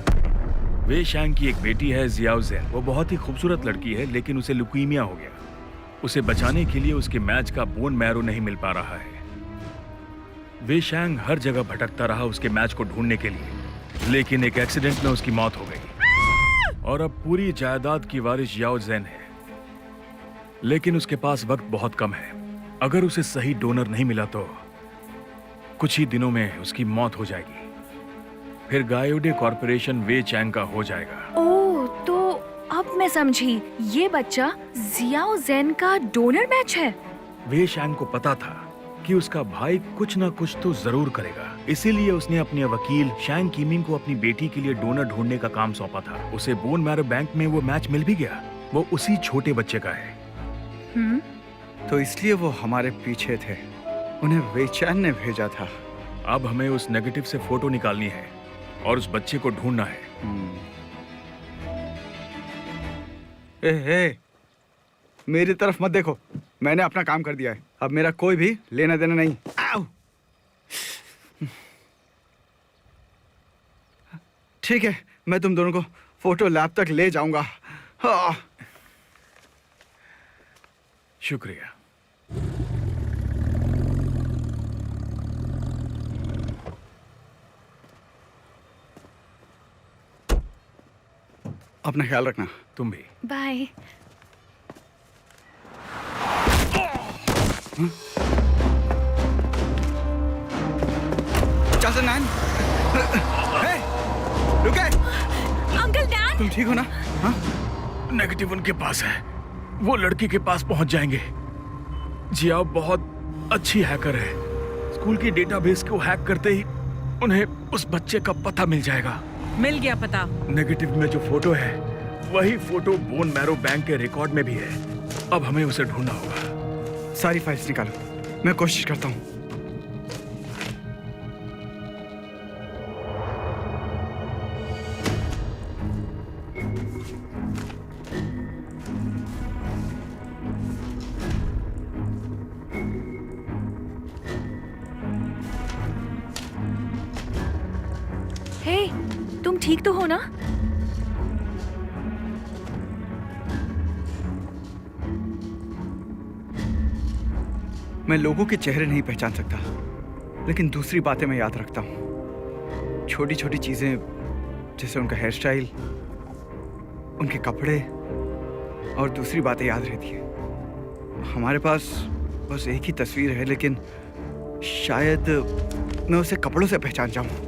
वे शैन की एक बेटी है जियाओ ज़ेन। वो बहुत ही खूबसूरत लड़की है, लेकिन उसे ल्यूकीमिया हो गया। उसे बचाने के लिए उसके मैच का बोन मैरो नहीं मिल पा रहा है। वे शैंग हर जगह भटकता रहा उसके मैच को ढूंढने के लिए, लेकिन एक एक्सीडेंट में उसकी मौत हो गई। और अब पूरी जायदाद की वारिस याओ ज़ेन है, लेकिन उसके पास वक्त बहुत कम है। अगर उसे सही डोनर नहीं मिला तो कुछ ही दिनों में उसकी मौत हो जाएगी। फिर गायोडे कॉर्पोरेशन वे चैंग का हो जाएगा। ओह, तो अब मैं समझी, ये बच्चा जियाओ ज़ेन का डोनर मैच है। वे शैंग को पता था कि उसका भाई कुछ ना कुछ तो जरूर करेगा, इसीलिए उसने अपने वकील शैंग किमिंग को अपनी बेटी के लिए डोनर ढूंढने का काम सौंपा था। उसे बोन मैरो बैंक में वो मैच मिल भी गया। वो उसी छोटे बच्चे का है। तो इसलिए वो हमारे पीछे थे, उन्हें वेचैन ने भेजा था। अब हमें उस नेगेटिव से फोटो निकालनी है और उस बच्चे को ढूंढना है। ए, मेरी तरफ मत देखो, मैंने अपना काम कर दिया है। अब मेरा कोई भी लेना देना नहीं। आओ! ठीक है, मैं तुम दोनों को फोटो लैब तक ले जाऊंगा। हाँ। शुक्रिया। अपना ख्याल रखना। तुम भी। बाय। चाचा नैन, रुके। अंकल डैन, तुम ठीक हो ना? हाँ? नेगेटिव उनके पास है, वो लड़की के पास पहुंच जाएंगे। जिया बहुत अच्छी हैकर है। स्कूल की डेटाबेस को हैक करते ही उन्हें उस बच्चे का पता मिल जाएगा। मिल गया पता। नेगेटिव में जो फोटो है वही फोटो बोन मैरो बैंक के रिकॉर्ड में भी है। अब हमें उसे ढूंढना होगा। सारी फाइल्स निकालो, मैं कोशिश करता हूँ। हे, तुम ठीक तो हो ना? मैं लोगों के चेहरे नहीं पहचान सकता, लेकिन दूसरी बातें मैं याद रखता हूँ। छोटी छोटी चीजें, जैसे उनका हेयर स्टाइल, उनके कपड़े और दूसरी बातें याद रहती हैं। हमारे पास बस एक ही तस्वीर है, लेकिन शायद मैं उसे कपड़ों से पहचान जाऊं।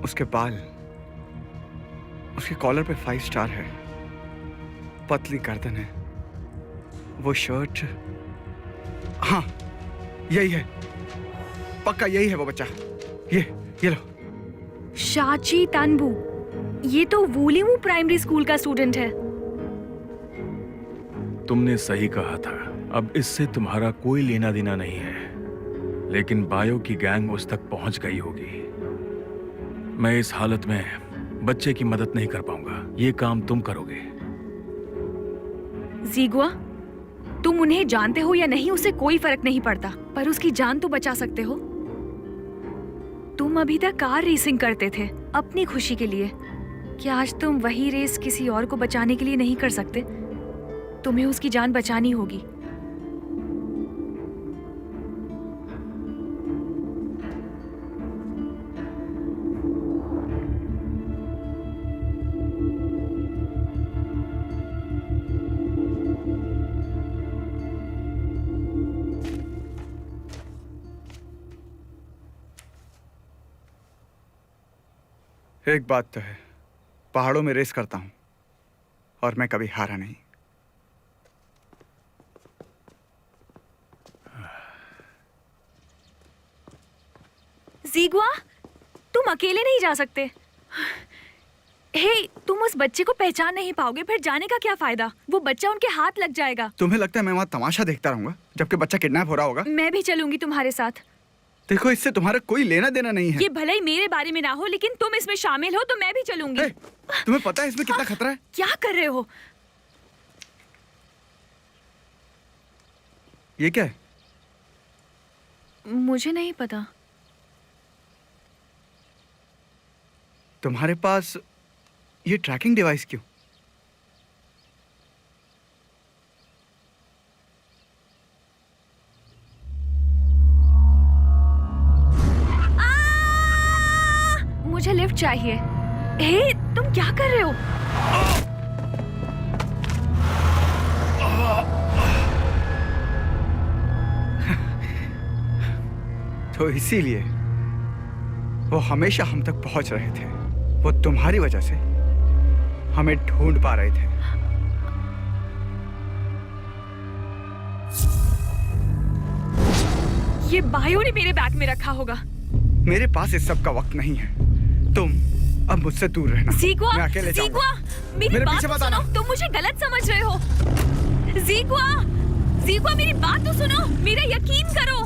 उसके बाल, उसके कॉलर पे 5 स्टार है, पतली गर्दन है, वो शर्ट, हाँ यही है, पक्का यही है वो बच्चा। ये लो। शाची तानबू, ये तो वूलीमू प्राइमरी स्कूल का स्टूडेंट है। तुमने सही कहा था। अब इससे तुम्हारा कोई लेना देना नहीं है, लेकिन बायो की गैंग उस तक पहुंच गई होगी। मैं इस हालत में बच्चे की मदद नहीं कर पाऊंगा। ये काम तुम करोगे। ज़ीगुआ, तुम उन्हें जानते हो या नहीं उसे कोई फर्क नहीं पड़ता, पर उसकी जान तो बचा सकते हो। तुम अभी तक कार रेसिंग करते थे अपनी खुशी के लिए। क्या आज तुम वही रेस किसी और को बचाने के लिए नहीं कर सकते? तुम्हें उसकी जान बचानी होगी। एक बात तो है, पहाड़ों में रेस करता हूं और मैं कभी हारा नहीं। ज़ीगुआ, तुम अकेले नहीं जा सकते। हे, तुम उस बच्चे को पहचान नहीं पाओगे, फिर जाने का क्या फायदा? वो बच्चा उनके हाथ लग जाएगा। तुम्हें लगता है मैं वहां तमाशा देखता रहूंगा जबकि बच्चा किडनैप हो रहा होगा? मैं भी चलूंगी तुम्हारे साथ। देखो, इससे तुम्हारा कोई लेना देना नहीं है। ये भले ही मेरे बारे में ना हो, लेकिन तुम इसमें शामिल हो तो मैं भी चलूंगी। हे, तुम्हें पता है इसमें कितना खतरा है? क्या कर रहे हो? ये क्या है? मुझे नहीं पता। तुम्हारे पास ये ट्रैकिंग डिवाइस क्यों? मुझे लिफ्ट चाहिए। हे, तुम क्या कर रहे हो? तो इसीलिए वो हमेशा हम तक पहुंच रहे थे। वो तुम्हारी वजह से हमें ढूंढ पा रहे थे। ये बायो ने मेरे बैग में रखा होगा। मेरे पास इस सब का वक्त नहीं है। तुम अब मुझसे दूर रहना। ज़ीगुआ, मैं अकेले जाऊंगा। ज़ीगुआ, मेरी मेरे बात पीछे तो मत सुनो। आना। तुम मुझे गलत समझ रहे हो। ज़ीगुआ, ज़ीगुआ, मेरी बात तो सुनो। मेरा यकीन करो।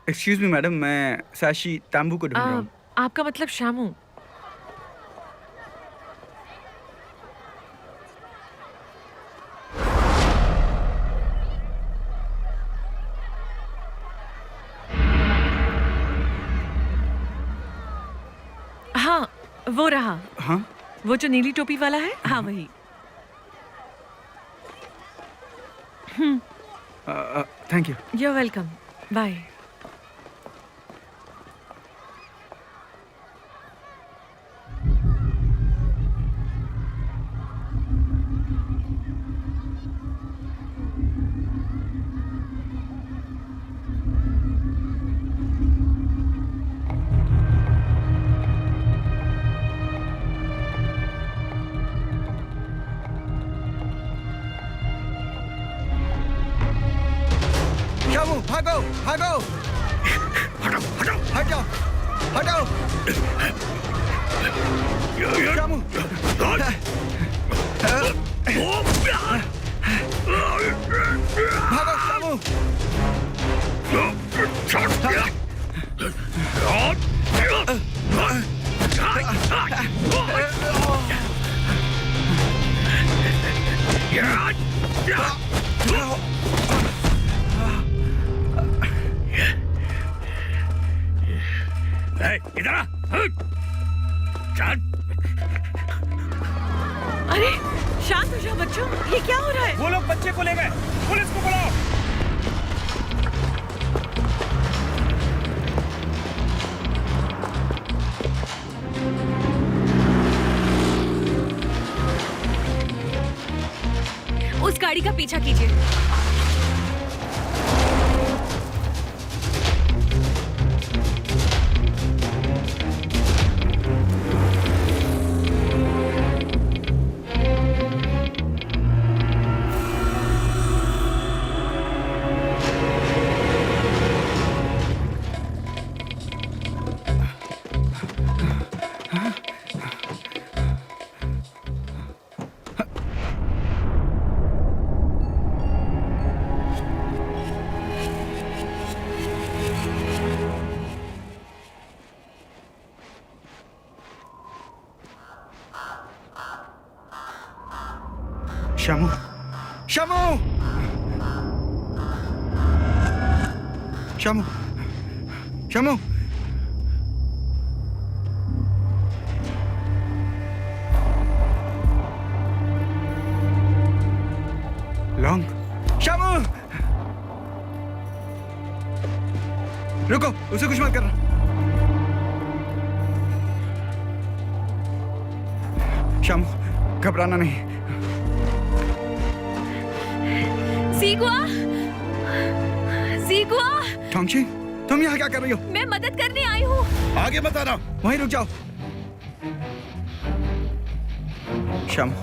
एक्सक्यूज मी मैडम, मैं साशी तांबू को ढूंढ रहा हूँ। आपका मतलब शामू? वो रहा, हाँ वो जो नीली टोपी वाला है, हाँ वही। Thank you. You are welcome, bye. Shyamu भागो भागो, हट जाओ हटाओ। श्यामू भागो श्यामू। इधर आ, चल। अरे शांत हो जाओ बच्चों, ये क्या हो रहा है? वो लोग बच्चे को ले गए, पुलिस को बुलाओ। उस गाड़ी का पीछा कीजिए। श्यामू श्यामू श्यामू श्यामू। लॉन्ग श्यामू रुको, उसे कुछ मत करना। श्यामू घबराना नहीं। ज़ीगुआ, टोंगशिन, तुम यहाँ क्या कर रही हो? मैं मदद करने आई हूँ। आगे मत आना। वहीं रुक जाओ। श्यामू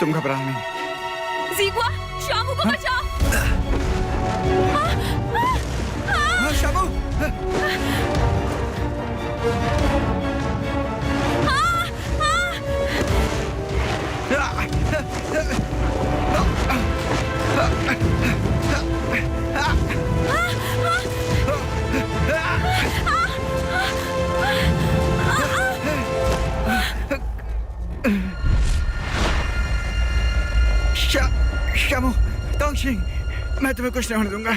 तुम घबराना नहीं। ज़ीगुआ, श्यामू को बचाओ। हाँ श्यामू। श्यामू, टोंगशिन, मैं तुम्हें कुछ नहीं होने दूंगा।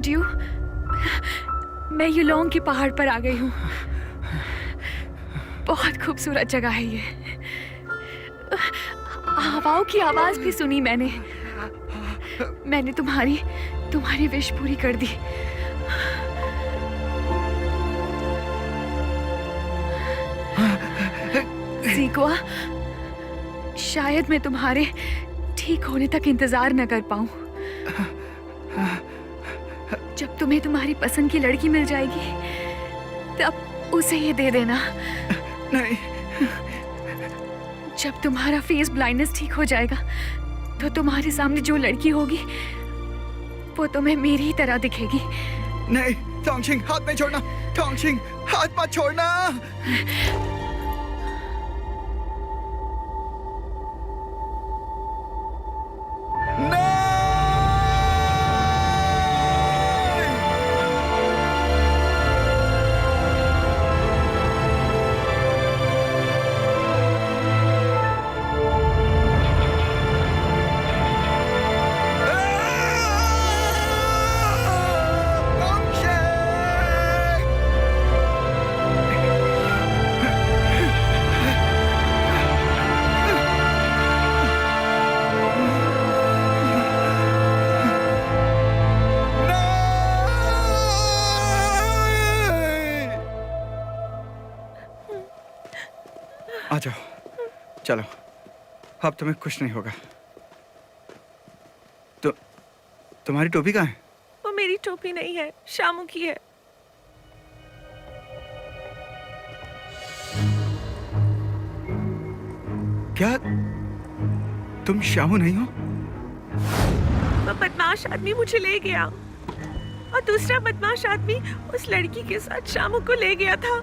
ड्यू, मैं युलोंग के पहाड़ पर आ गई हूँ। बहुत खूबसूरत जगह है ये। हवाओं की आवाज भी सुनी मैंने तुम्हारी विश पूरी कर दी। ज़ीगुआ, शायद मैं तुम्हारे ठीक होने तक इंतजार न कर पाऊं। जब तुम्हें तुम्हारी पसंद की लड़की मिल जाएगी तब उसे ये दे देना। नहीं। जब तुम्हारा फेस ब्लाइंडनेस ठीक हो जाएगा तो तुम्हारे सामने जो लड़की होगी वो तुम्हें मेरी ही तरह दिखेगी। नहीं, टोंगशिन, हाथ नहीं छोड़ना। टोंगशिन, हाथ मत छोड़ना। नहीं। जाओ, चलो, अब तुम्हें कुछ नहीं होगा। तो तुम्हारी टोपी कहाँ है? वो मेरी टोपी नहीं है, शामू की है। क्या तुम शामू नहीं हो? वो बदमाश आदमी मुझे ले गया और दूसरा बदमाश आदमी उस लड़की के साथ शामू को ले गया था।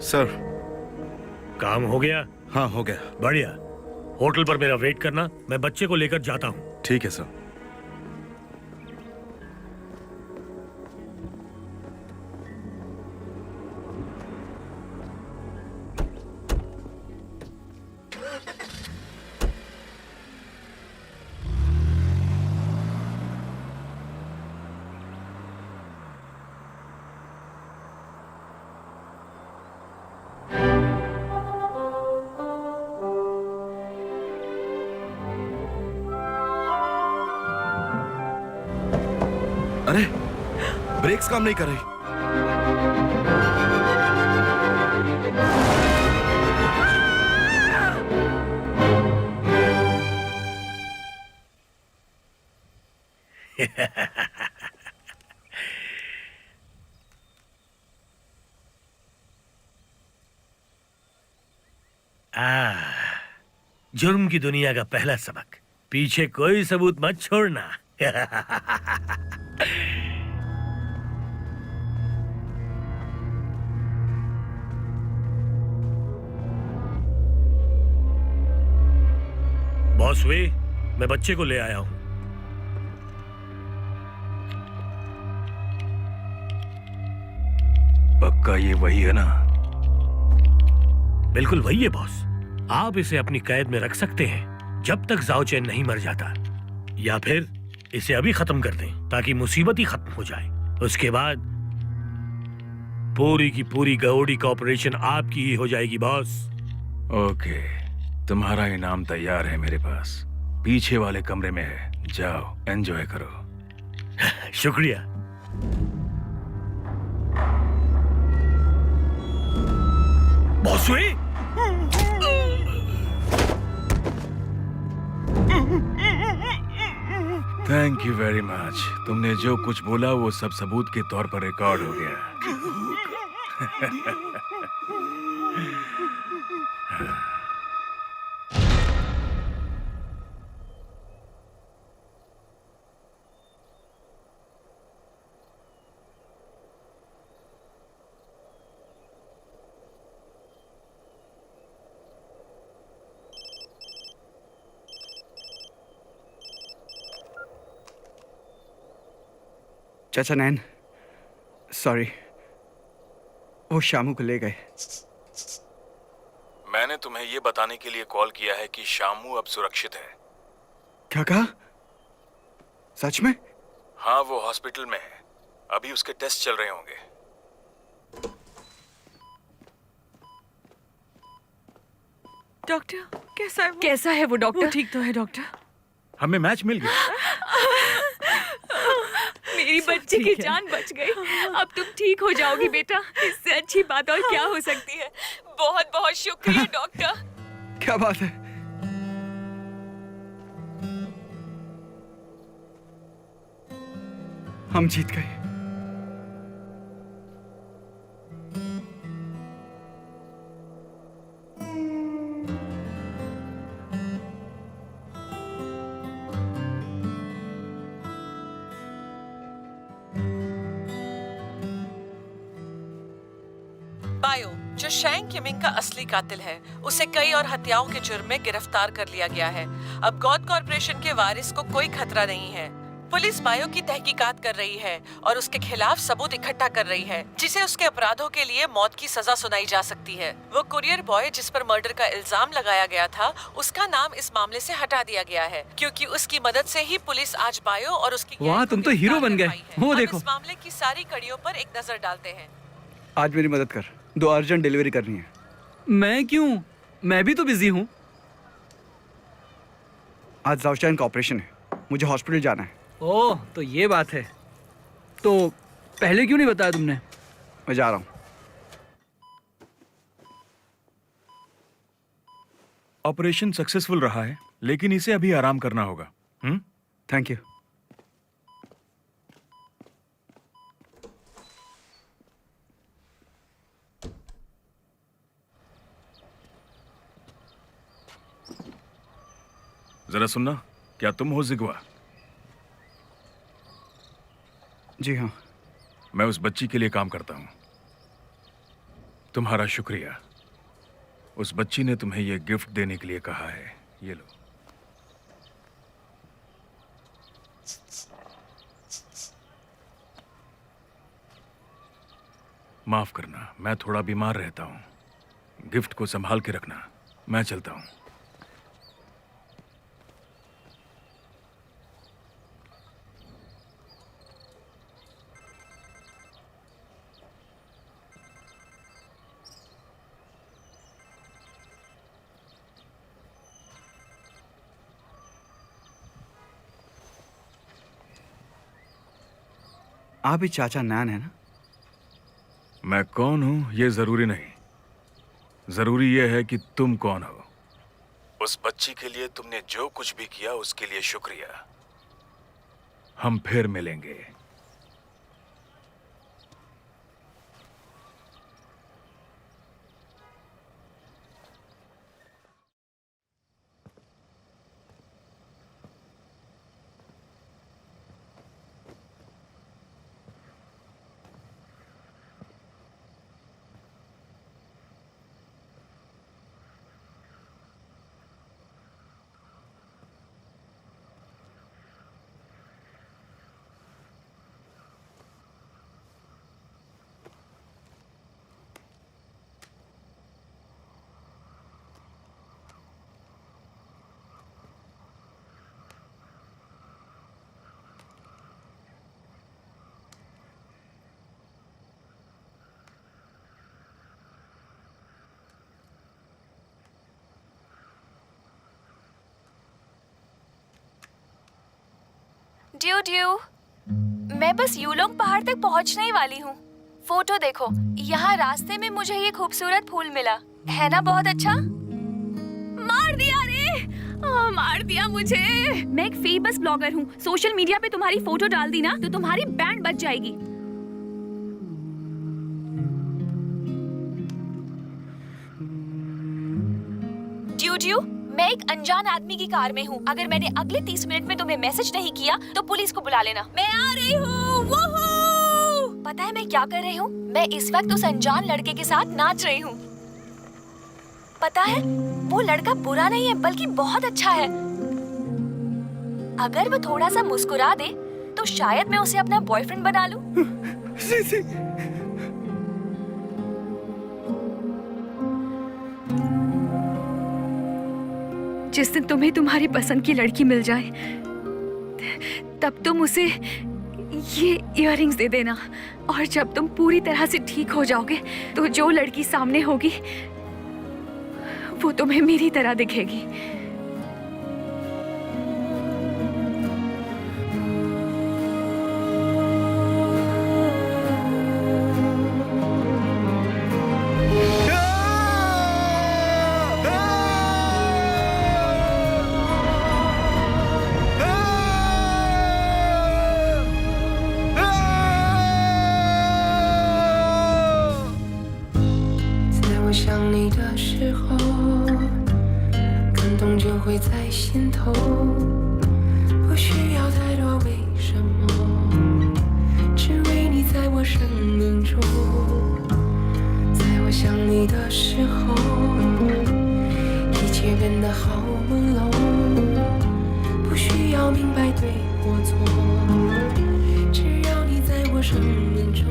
सर, काम हो गया? हाँ हो गया। बढ़िया। होटल पर मेरा वेट करना, मैं बच्चे को लेकर जाता हूँ। ठीक है सर। अरे, ब्रेक्स काम नहीं कर रही। जुर्म की दुनिया का पहला सबक, पीछे कोई सबूत मत छोड़ना। बॉस वे, मैं बच्चे को ले आया हूं। पक्का ये वही है ना? बिल्कुल वही है बॉस। आप इसे अपनी कैद में रख सकते हैं जब तक जाओ चैन नहीं मर जाता, या फिर इसे अभी खत्म कर दें ताकि मुसीबत ही खत्म हो जाए। उसके बाद पूरी की पूरी गौड़ी का ऑपरेशन आपकी ही हो जाएगी बॉस। ओके, तुम्हारा इनाम तैयार है मेरे पास, पीछे वाले कमरे में है, जाओ एंजॉय करो। शुक्रिया। Boss way, thank you very much. तुमने जो कुछ बोला वो सब सबूत के तौर पर रिकॉर्ड हो गया। चाचा नैन, सॉरी, वो शामू को ले गए। मैंने तुम्हें ये बताने के लिए कॉल किया है कि शामू अब सुरक्षित है। क्या कहा? सच में? हाँ, वो हॉस्पिटल में है, अभी उसके टेस्ट चल रहे होंगे। डॉक्टर कैसा है वो? कैसा है वो डॉक्टर? वो ठीक तो है डॉक्टर। हमें मैच मिल गया। मेरी बच्ची की जान बच गई। अब तुम ठीक हो जाओगी बेटा, इससे अच्छी बात और क्या हो सकती है। बहुत बहुत शुक्रिया डॉक्टर। क्या बात है? हम जीत गए। बायो, जो शैंग किमिंग का असली कातिल है, उसे कई और हत्याओं के जुर्म में गिरफ्तार कर लिया गया है। अब गॉड कॉर्पोरेशन के वारिस को कोई खतरा नहीं है। पुलिस बायो की तहकीकात कर रही है और उसके खिलाफ सबूत इकट्ठा कर रही है, जिसे उसके अपराधों के लिए मौत की सजा सुनाई जा सकती है। वो कुरियर बॉय जिस पर मर्डर का इल्जाम लगाया गया था, उसका नाम इस मामले से हटा दिया गया है, क्योंकि उसकी मदद से ही पुलिस आज बायो और उसकी गैंग वाह, को तुम तो गिरफ्तार हीरो बन कर गए। पाई है। वो अब देखो। इस मामले की सारी कड़ियों पर एक नजर डालते हैं। आज मेरी मदद कर, 2 अर्जेंट डिलीवरी करनी है। मैं क्यों? मैं भी तो बिजी हूँ। आज जाउस्टाइन का ऑपरेशन है, मुझे हॉस्पिटल जाना है। ओह, तो ये बात है। तो पहले क्यों नहीं बताया तुमने? मैं जा रहा हूँ। ऑपरेशन सक्सेसफुल रहा है, लेकिन इसे अभी आराम करना होगा। Thank you. जरा सुनना, क्या तुम हो जिगवा? जी हाँ। मैं उस बच्ची के लिए काम करता हूं। तुम्हारा शुक्रिया। उस बच्ची ने तुम्हें यह गिफ्ट देने के लिए कहा है। ये लो। माफ करना, मैं थोड़ा बीमार रहता हूं। गिफ्ट को संभाल के रखना। मैं चलता हूं। आप ही चाचा नैन है ना? मैं कौन हूं ये जरूरी नहीं, जरूरी यह है कि तुम कौन हो। उस बच्ची के लिए तुमने जो कुछ भी किया उसके लिए शुक्रिया। हम फिर मिलेंगे। ड्यू, मैं बस यूलोंग पहाड़ तक पहुंचने ही वाली हूँ। फोटो देखो, यहाँ रास्ते में मुझे ये खूबसूरत फूल मिला है ना, बहुत अच्छा। मार दिया रे, मार दिया मुझे। मैं एक फेमस ब्लॉगर हूँ, सोशल मीडिया पे तुम्हारी फोटो डाल दी ना तो तुम्हारी बैंड बच जाएगी। ड्यू, मैं एक अनजान आदमी की कार में हूँ। अगर मैंने अगले 30 मिनट में तुम्हें मैसेज नहीं किया तो पुलिस को बुला लेना। मैं आ रही हूँ। पता है मैं क्या कर रही हूँ? मैं इस वक्त उस अनजान लड़के के साथ नाच रही हूँ। पता है वो लड़का बुरा नहीं है बल्कि बहुत अच्छा है। अगर वो थोड़ा सा मुस्कुरा दे तो शायद मैं उसे अपना बॉयफ्रेंड बना लूं। जिस दिन तुम्हें तुम्हारी पसंद की लड़की मिल जाए तब तुम उसे ये इयररिंग्स दे देना, और जब तुम पूरी तरह से ठीक हो जाओगे तो जो लड़की सामने होगी वो तुम्हें मेरी तरह दिखेगी।一切变得好朦胧，不需要要明白对或错，只要你在我生命中，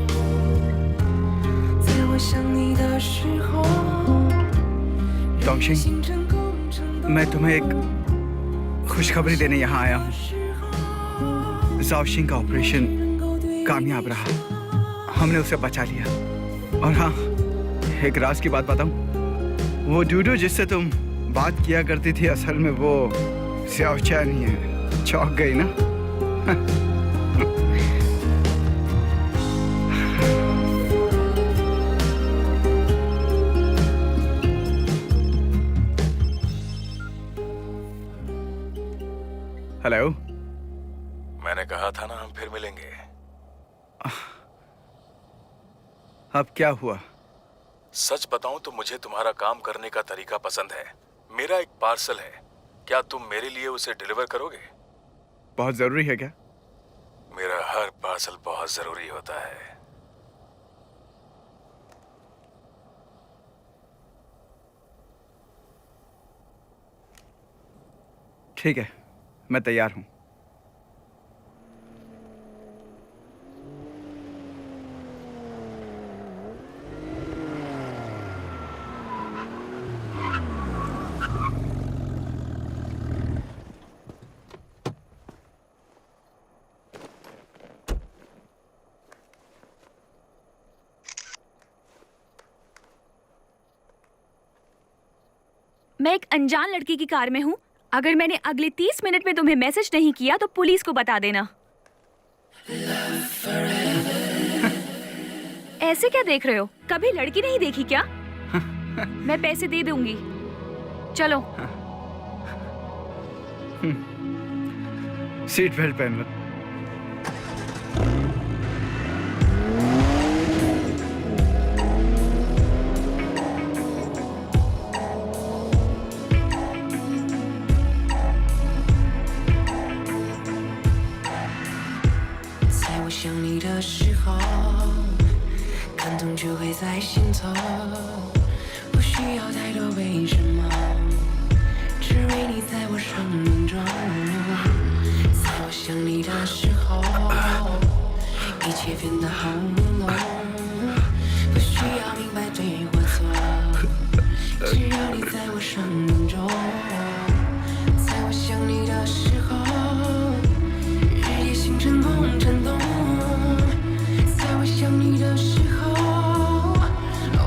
在我想你的时候， डॉक्टर मैं तुम्हें एक खुशखबरी देने यहाँ आया हूँ। जाओशिंग का ऑपरेशन कामयाब रहा, हमने उसे बचा लिया। और हाँ, एक राज की बात बताऊँ, वो डूडू जिससे तुम बात किया करती थी असल में वो xiaoqian ही है। चौंक गई ना? हेलो, मैंने कहा था ना हम फिर मिलेंगे। अब क्या हुआ? सच बताऊं तो मुझे तुम्हारा काम करने का तरीका पसंद है। मेरा एक पार्सल है, क्या तुम मेरे लिए उसे डिलीवर करोगे? बहुत जरूरी है क्या? मेरा हर पार्सल बहुत जरूरी होता है। ठीक है, मैं तैयार हूं। मैं एक अनजान लड़की की कार में हूँ। अगर मैंने अगले 30 मिनट में तुम्हें मैसेज नहीं किया तो पुलिस को बता देना। ऐसे क्या देख रहे हो? कभी लड़की नहीं देखी क्या? मैं पैसे दे दूंगी, चलो। सीट बेल्ट पहन लो।想你的时候，感动就会在心头，不需要太多为什么，只为你在我生命中。在我想你的时候，一切变得好朦胧，不需要明白对或错，只要你在我生命中。在我想你的时候，日夜星辰共震动。想你的时候，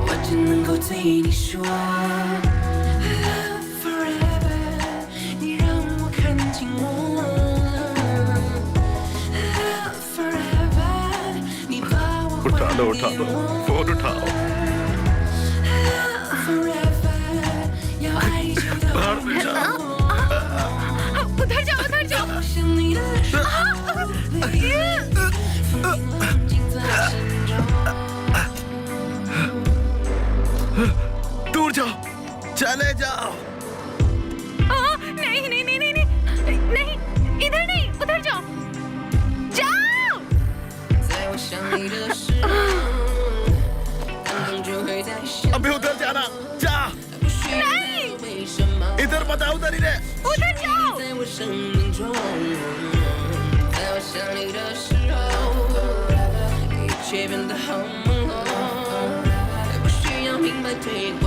我只能够对你说 Love forever， 你让我看清我 Love forever， 你把我उठा लो उठा लो, फोन उठाओ। Love forever， 要爱你就到 उधर जाओ, उधर जाओ। 想你的时候，दूर जाओ, चले जाओ। नहीं नहीं नहीं नहीं नहीं नहीं, इधर नहीं, उधर जाओ, जाओ। 在我想你的时候，感动就会在心头。 अबे उधर जाना, जा। नहीं, इधर बता, उधर ही रहे। उधर जाओ। 在我生命中，在我想你的时候，一切变得好朦胧，不需要明白对或